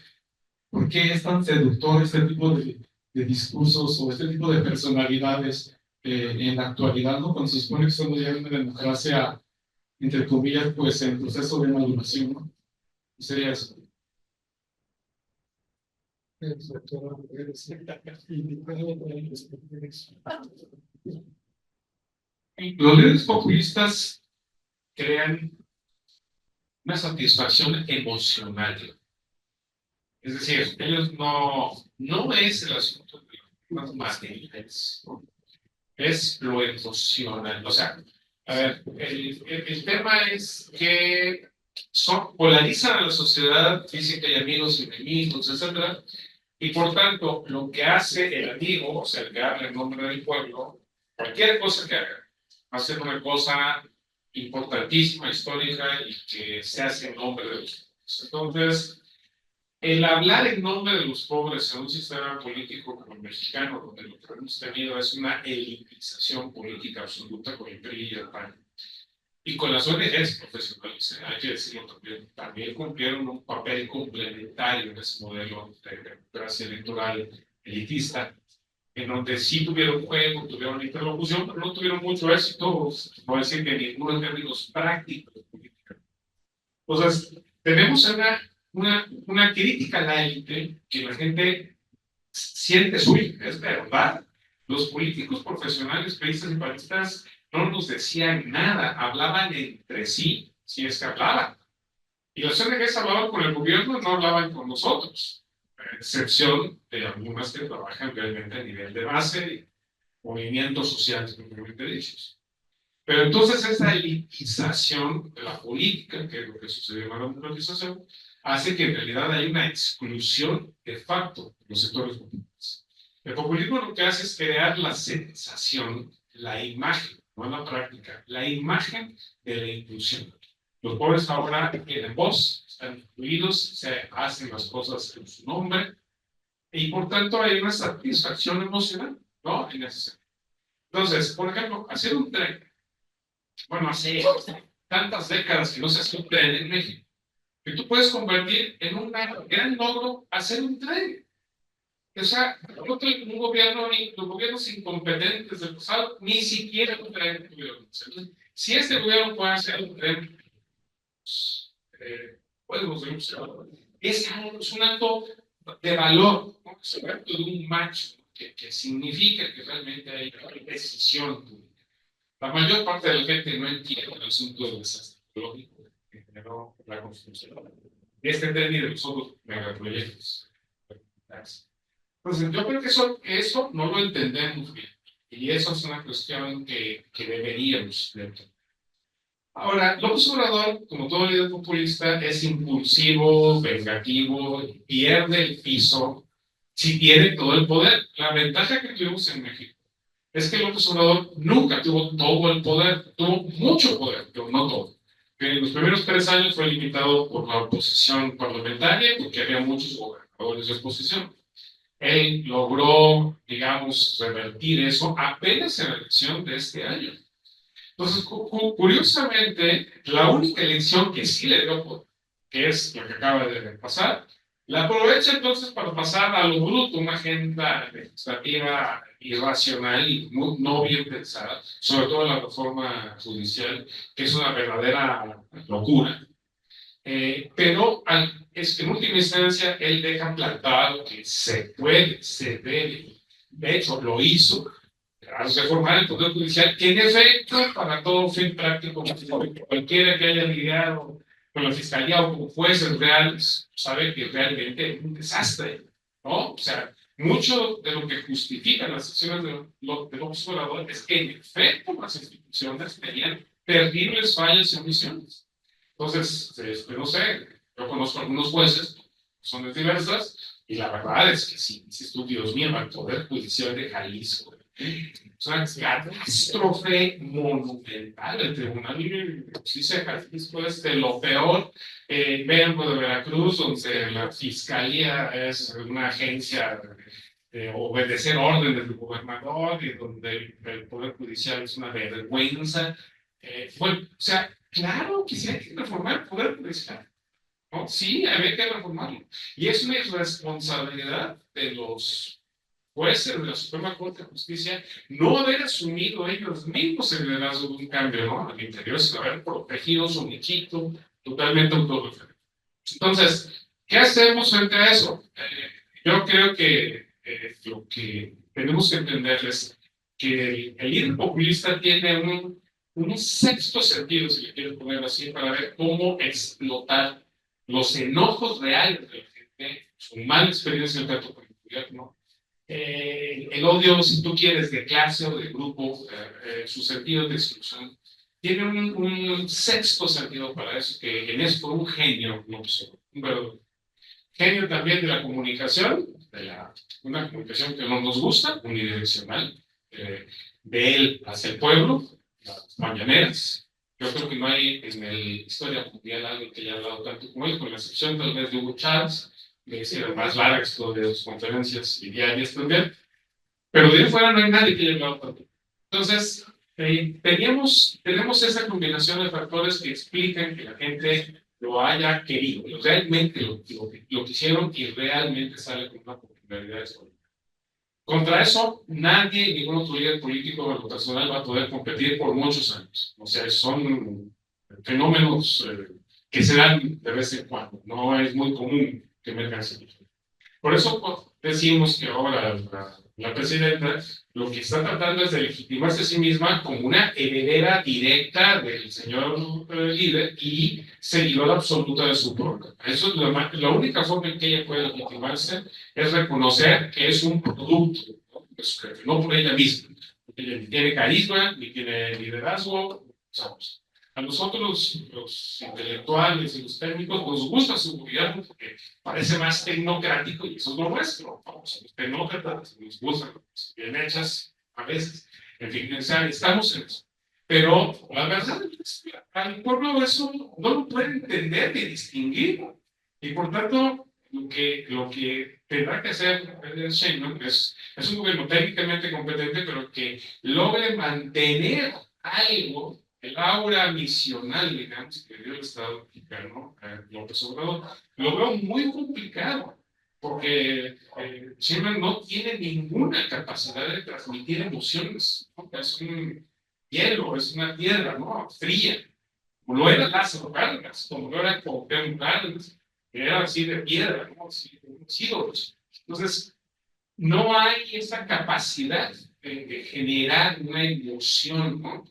por qué es tan seductor este tipo de discursos o este tipo de personalidades en la actualidad, ¿no? Cuando se supone que estamos ya en una democracia, entre comillas, pues en proceso de maduración, ¿no? Sería eso. Los líderes populistas crean una satisfacción emocional. Es decir, ellos no es el asunto de los materiales, es lo emocional. O sea, a ver, el tema es que polarizan a la sociedad, dicen que hay amigos y enemigos, etc. Y por tanto, lo que hace el amigo, o sea, el que habla en nombre del pueblo, cualquier cosa que haga, va a ser una cosa importantísima, histórica y que se hace en nombre de los pobres. Entonces, el hablar en nombre de los pobres en un sistema político como el mexicano, donde lo que hemos tenido es una elitización política absoluta con el PRI y el PAN, y con las ONGs profesionales, hay que decirlo también cumplieron un papel complementario en ese modelo de democracia electoral elitista, en donde sí tuvieron juego, tuvieron interlocución, pero no tuvieron mucho éxito, no decir que ninguno en términos prácticos de política. Entonces, tenemos una crítica a la élite que la gente siente suya, es verdad. Los políticos profesionales, periodistas y panistas no nos decían nada, hablaban entre sí, si es que hablaban. Y las ONGs hablaban con el gobierno, no hablaban con nosotros, a excepción de algunas que trabajan realmente a nivel de base y movimientos sociales propiamente dichos. Pero entonces esa elitización de la política, que es lo que sucedió en la democratización, hace que en realidad haya una exclusión de facto de los sectores populares. El populismo lo que hace es crear la sensación, la imagen, no la práctica, la imagen de la inclusión. Los pobres ahora tienen voz, están incluidos, se hacen las cosas en su nombre, y por tanto hay una satisfacción emocional, ¿no? En ese sentido. Entonces, por ejemplo, hacer un tren. Bueno, hace tantas décadas que no se hace un tren en México, que tú puedes convertir en un gran logro hacer un tren. O sea, un gobierno, los gobiernos incompetentes del pasado, ni siquiera un tren tuvieron. Entonces, si este gobierno puede hacer un tren, podemos es un acto de valor, ¿no? Es un acto de un macho, que significa que realmente hay decisión pública. La mayor parte de la gente no entiende el asunto del desastre ecológico que generó la construcción de este tren y de los otros megaproyectos. Entonces, yo creo que eso no lo entendemos bien. Y eso es una cuestión que deberíamos entender. Ahora, López Obrador, como todo líder populista, es impulsivo, vengativo, pierde el piso si tiene todo el poder. La ventaja que tuvimos en México es que López Obrador nunca tuvo todo el poder, tuvo mucho poder, pero no todo. En los primeros 3 años fue limitado por la oposición parlamentaria, porque había muchos gobernadores de oposición. Él logró, digamos, revertir eso apenas en la elección de este año. Entonces, curiosamente, la única elección que sí le dio poder, que es la que acaba de pasar, la aprovecha entonces para pasar a lo bruto, una agenda legislativa irracional y no bien pensada, sobre todo la reforma judicial, que es una verdadera locura. Pero en última instancia, él deja plantado que se puede, se debe, de hecho lo hizo, a reformar el Poder Judicial, que en efecto, para todo fin práctico, cualquiera que haya lidiado con la fiscalía o con jueces reales, sabe que realmente es un desastre, ¿no? O sea, mucho de lo que justifican las acciones de los operadores es que en efecto las instituciones tenían terribles fallas y omisiones. Entonces, no sé, yo conozco algunos jueces, son diversas, y la verdad es que sí, dices tú, Dios mío, el Poder Judicial de Jalisco, es una catástrofe monumental. El Tribunal de Justicia de Jalisco es de lo peor. Vengo de Veracruz, donde la Fiscalía es una agencia de obedecer órdenes del gobernador y donde el Poder Judicial es una vergüenza. Bueno, o sea, claro que sí hay que reformar el Poder Judicial, ¿no? Sí, había que reformarlo. Y es una irresponsabilidad de los jueces de la Suprema Corte de Justicia no haber asumido ellos mismos el liderazgo de un cambio, ¿no? Al interior, sin haber protegido su nichito totalmente autorreferente. Entonces, ¿qué hacemos frente a eso? Yo creo que lo que tenemos que entender es que el líder populista tiene un sexto sentido, si le quiero poner así, para ver cómo explotar los enojos reales de la gente, su mala experiencia en el trato con el gobierno, el odio, si tú quieres, de clase o de grupo, su sentido de exclusión, tiene un sexto sentido para eso, que en eso fue un genio, no solo, un verdadero genio también de la comunicación, una comunicación que no nos gusta, unidireccional, de él hacia el pueblo, las mañaneras. Yo creo que no hay en la historia mundial alguien que haya hablado tanto como él, con la excepción tal vez de Hugo Chávez, que decía más largas de sus conferencias y diarias también, pero de ahí fuera no hay nadie que haya hablado tanto. Entonces, tenemos esa combinación de factores que explican que la gente lo haya querido, realmente lo quisieron y realmente sale con una popularidad histórica. Contra eso, nadie, ningún otro líder político o personal va a poder competir por muchos años. O sea, son fenómenos que se dan de vez en cuando. No es muy común que emerjan así. Por eso decimos que ahora la presidenta lo que está tratando es de legitimarse a sí misma como una heredera directa del señor líder y seguidora absoluta de su programa. Eso es la única forma en que ella puede legitimarse, es reconocer que es un producto, no por ella misma. Ella ni tiene carisma, ni tiene liderazgo, ¿sabes? A nosotros, los intelectuales y los técnicos, nos gusta su gobierno porque parece más tecnocrático y eso es lo nuestro. Vamos, los tecnócratas nos gustan, bien hechas a veces. En fin, estamos en eso. Pero la verdad es que al pueblo eso no lo puede entender ni distinguir. Y por tanto, lo que tendrá que hacer Sheinbaum es un gobierno técnicamente competente, pero que logre mantener algo, el aura misional, digamos, que dio el Estado mexicano, López Obrador. Lo veo muy complicado, porque Sheinbaum no tiene ninguna capacidad de transmitir emociones, ¿no? Es un hielo, es una piedra, ¿no? Fría, como lo era Lázaro Cárdenas, como lo era Cuauhtémoc Cárdenas, que era así de piedra, ¿no? Así, ídolos. Entonces, no hay esa capacidad de generar una emoción, ¿no?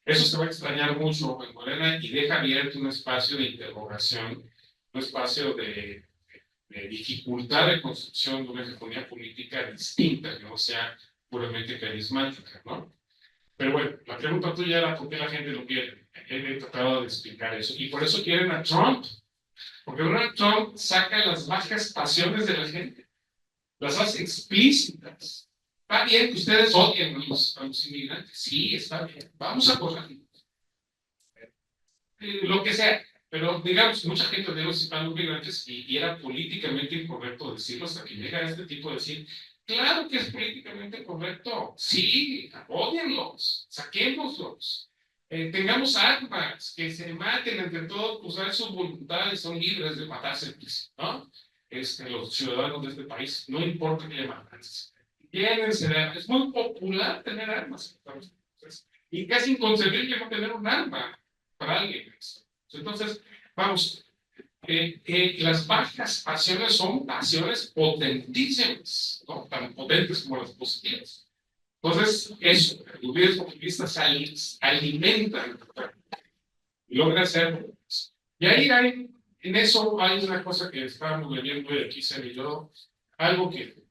Eso se va a extrañar mucho en Morena y deja abierto un espacio de interrogación, un espacio de dificultad de construcción de una hegemonía política distinta, que no sea puramente carismática, ¿no? Pero bueno, la pregunta tuya era por qué la gente lo quiere. He tratado de explicar eso. Y por eso quieren a Trump. Porque Donald Trump saca las bajas pasiones de la gente. Las hace explícitas. Está bien que ustedes odien a los inmigrantes. Sí, está bien. Vamos a corregir. Lo que sea. Pero digamos, mucha gente odia a los inmigrantes y era políticamente incorrecto decirlo hasta que llega a este tipo de decir, claro que es políticamente correcto. Sí, odienlos, saquémoslos. Tengamos armas, que se maten entre todos, pues sus voluntades son libres de matarse, ¿no? Los ciudadanos de este país, no importa que le maten. Es muy popular tener armas. Y casi inconcebible no tener un arma para alguien. Entonces, vamos, las bajas pasiones son pasiones potentísimas, ¿no? Tan potentes como las positivas. Entonces, eso, los líderes populistas alimentan y logran hacer Y ahí hay, en eso hay una cosa que estábamos leyendo hoy aquí, Ser y yo, algo que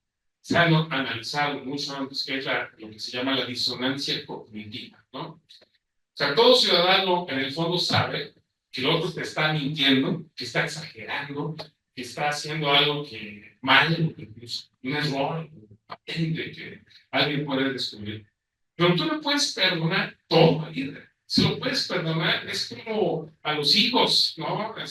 se ha analizado mucho antes, que es lo que se llama la disonancia cognitiva, ¿no? O sea, todo ciudadano en el fondo sabe que el otro te está mintiendo, que está exagerando, que está haciendo algo que mal, incluso un error patente que alguien puede descubrir. Pero tú no puedes perdonar todo la vida. Si lo puedes perdonar, es como a los hijos, ¿no? Que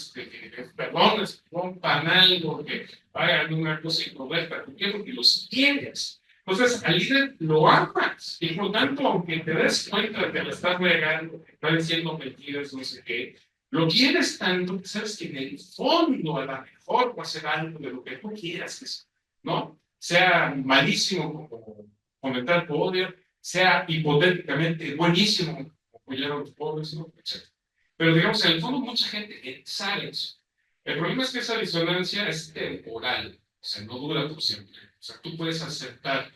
perdones, rompan algo, que hagan una cosa incorrecta. ¿Por qué? Porque los quieres. Entonces, al líder lo amas. Y por tanto, aunque te des cuenta de que le estás regando, que está diciendo mentiras, no sé qué, lo quieres tanto que sabes que en el fondo, a lo mejor va a ser algo de lo que tú quieras, ¿no? Sea malísimo como fomentar tu odio, sea hipotéticamente buenísimo apoyar a los pobres, ¿no? Etc. Pero digamos, en el fondo mucha gente sabe eso. El problema es que esa disonancia es temporal, o sea, no dura por siempre. O sea, tú puedes aceptar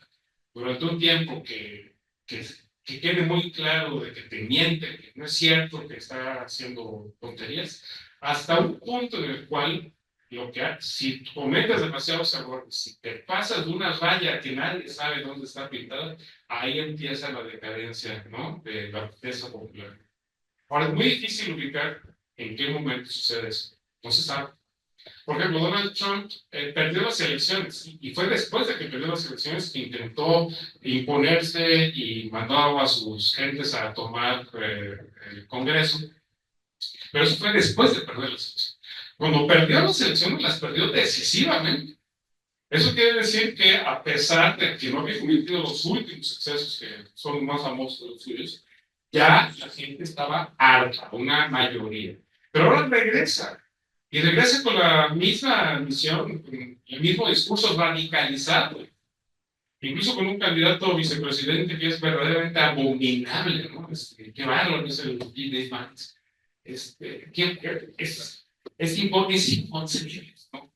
durante un tiempo que quede muy claro de que te miente, que no es cierto, que está haciendo tonterías, hasta un punto en el cual si cometes demasiados errores, si te pasas de una raya que nadie sabe dónde está pintada, ahí empieza la decadencia, ¿no? De la esa popular. Ahora, es muy difícil ubicar en qué momento sucede eso. No se sabe. Por ejemplo, Donald Trump perdió las elecciones y fue después de que perdió las elecciones que intentó imponerse y mandó a sus gentes a tomar el Congreso. Pero eso fue después de perder las elecciones. Cuando perdió las elecciones, las perdió decisivamente. Eso quiere decir que a pesar de que no había cometido los últimos excesos que son más famosos de los suyos, ya la gente estaba harta, una mayoría. Pero ahora regresa. Y regresa con la misma misión, con el mismo discurso radicalizado. Incluso con un candidato vicepresidente que es verdaderamente abominable, ¿no? Qué bárbaro es el P.D. Vance. Es inconcebible, ¿no?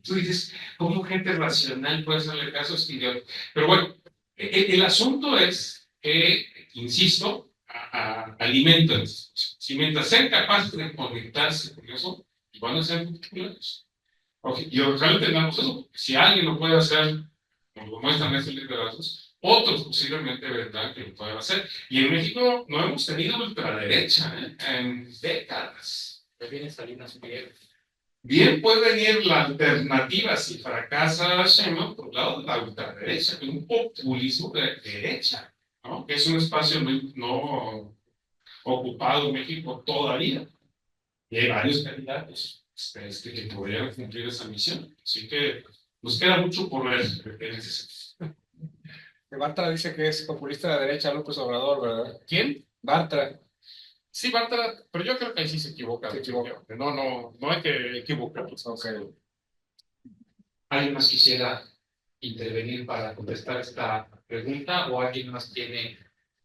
Tú dices, ¿cómo gente racional puede hacerle caso a este idiota? Pero bueno, el asunto es que, insisto, alimentan. Si mientras sean capaces de conectarse con eso, van a ser populares. Okay. Y ojalá entendamos eso, porque si alguien lo puede hacer, como lo muestran estos liderazgos, otros posiblemente vendrán que lo puedan hacer. Y en México no hemos tenido ultraderecha en décadas. Ya viene Salinas Pliego. Bien puede venir la alternativa si fracasa Sheinbaum por el lado de la ultraderecha, un populismo de derecha, ¿no? Que es un espacio no ocupado en México todavía. Y hay varios candidatos que podrían cumplir esa misión. Así que nos queda mucho por ver en ese sentido. Bartra dice que es populista de la derecha, López Obrador, ¿verdad? ¿Quién? Bartra. Sí, Bartra, pero yo creo que ahí sí se equivoca. Se equivoca. No hay que equivocarnos. Ok. ¿Alguien más quisiera intervenir para contestar esta pregunta o alguien más tiene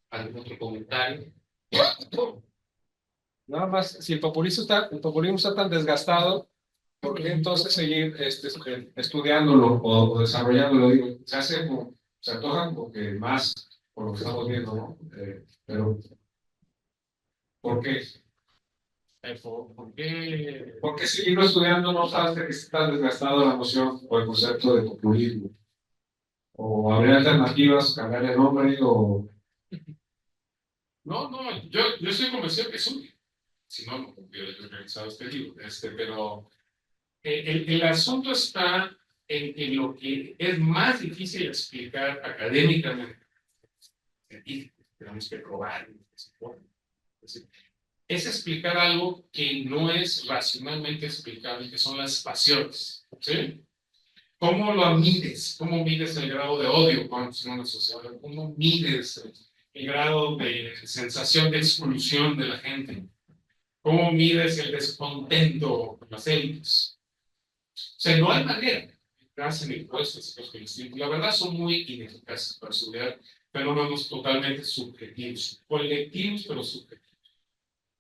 algún otro comentario? Nada más, si el populismo está tan desgastado, ¿por qué entonces seguir estudiándolo o desarrollándolo? Digo, se antoja como que más por lo que estamos viendo, ¿no? Pero, ¿por qué? ¿Por qué seguirlo estudiando no hasta que está tan desgastado la noción o el concepto de populismo? ¿O habría alternativas, cambiar el nombre o...? No, yo estoy convencido que es útil. Si no, no hubiera yo realizado este libro. Pero el asunto está en lo que es más difícil explicar académicamente. Tenemos que probar. Es explicar algo que no es racionalmente explicable, que son las pasiones. ¿Sí? ¿Cómo lo mides? ¿Cómo mides el grado de odio cuando es una sociedad? ¿Cómo mides el grado de sensación de exclusión de la gente? ¿Cómo mides el descontento con las élites? O sea, no hay manera. Hacen impuestos, la verdad son muy ineficaces para estudiar fenómenos totalmente subjetivos, colectivos, pero subjetivos.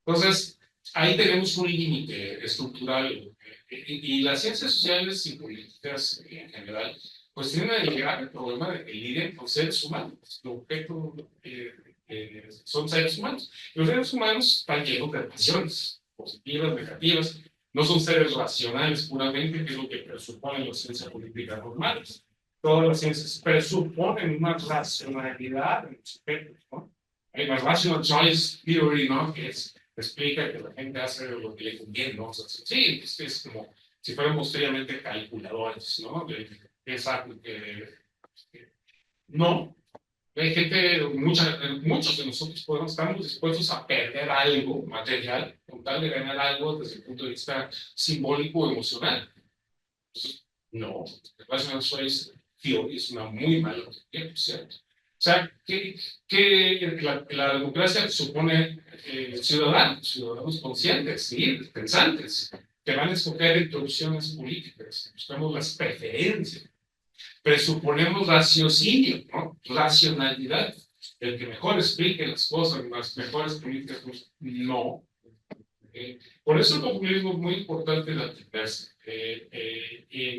Entonces, ahí tenemos un límite estructural y las ciencias sociales y políticas en general, pues tienen el grave problema de que lidian con seres humanos. Lo objeto son seres humanos. Los seres humanos están llenos de pasiones, positivas, negativas, no son seres racionales puramente, que es lo que presuponen las ciencias políticas normales. Todas las ciencias presuponen una racionalidad en los sujetos, ¿no? Hay una rational choice theory, ¿no? Que explica que la gente hace lo que le conviene, ¿no? O sea, sí, es como si fuéramos seriamente calculadores, ¿no? Es algo que no. Hay gente, muchos de nosotros estamos dispuestos a perder algo material con tal de ganar algo desde el punto de vista simbólico o emocional. Entonces, no, la rational choice theory es una muy mala teoría, ¿cierto? O sea, que la democracia supone ciudadanos conscientes, libres, pensantes, que van a escoger entre opciones políticas. Buscamos las preferencias. Presuponemos raciocinio, ¿no? Racionalidad. El que mejor explique las cosas, las mejores políticas, pues, no. Por eso el populismo es muy importante la aplicarse.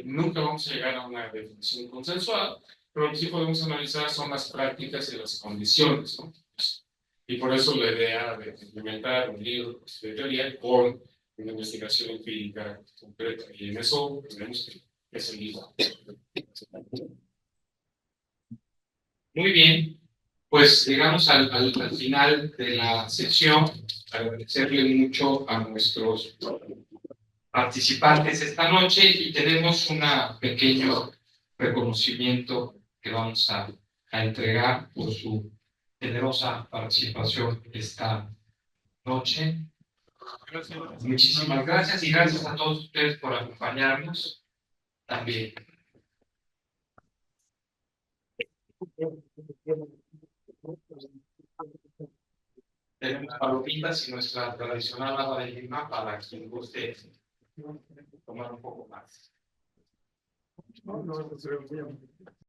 Nunca vamos a llegar a una definición consensuada, pero lo que sí podemos analizar son las prácticas y las condiciones, ¿no? Y por eso la idea de implementar un libro de teoría con una investigación empírica concreta. Y en eso tenemos que seguir. Muy bien, pues llegamos al final de la sesión. Agradecerle mucho a nuestros participantes esta noche y tenemos un pequeño reconocimiento que vamos a entregar por su generosa participación esta noche. Muchísimas gracias y gracias a todos ustedes por acompañarnos también. Tenemos palomitas y nuestra tradicional agua de lima para quien guste tomar un poco más.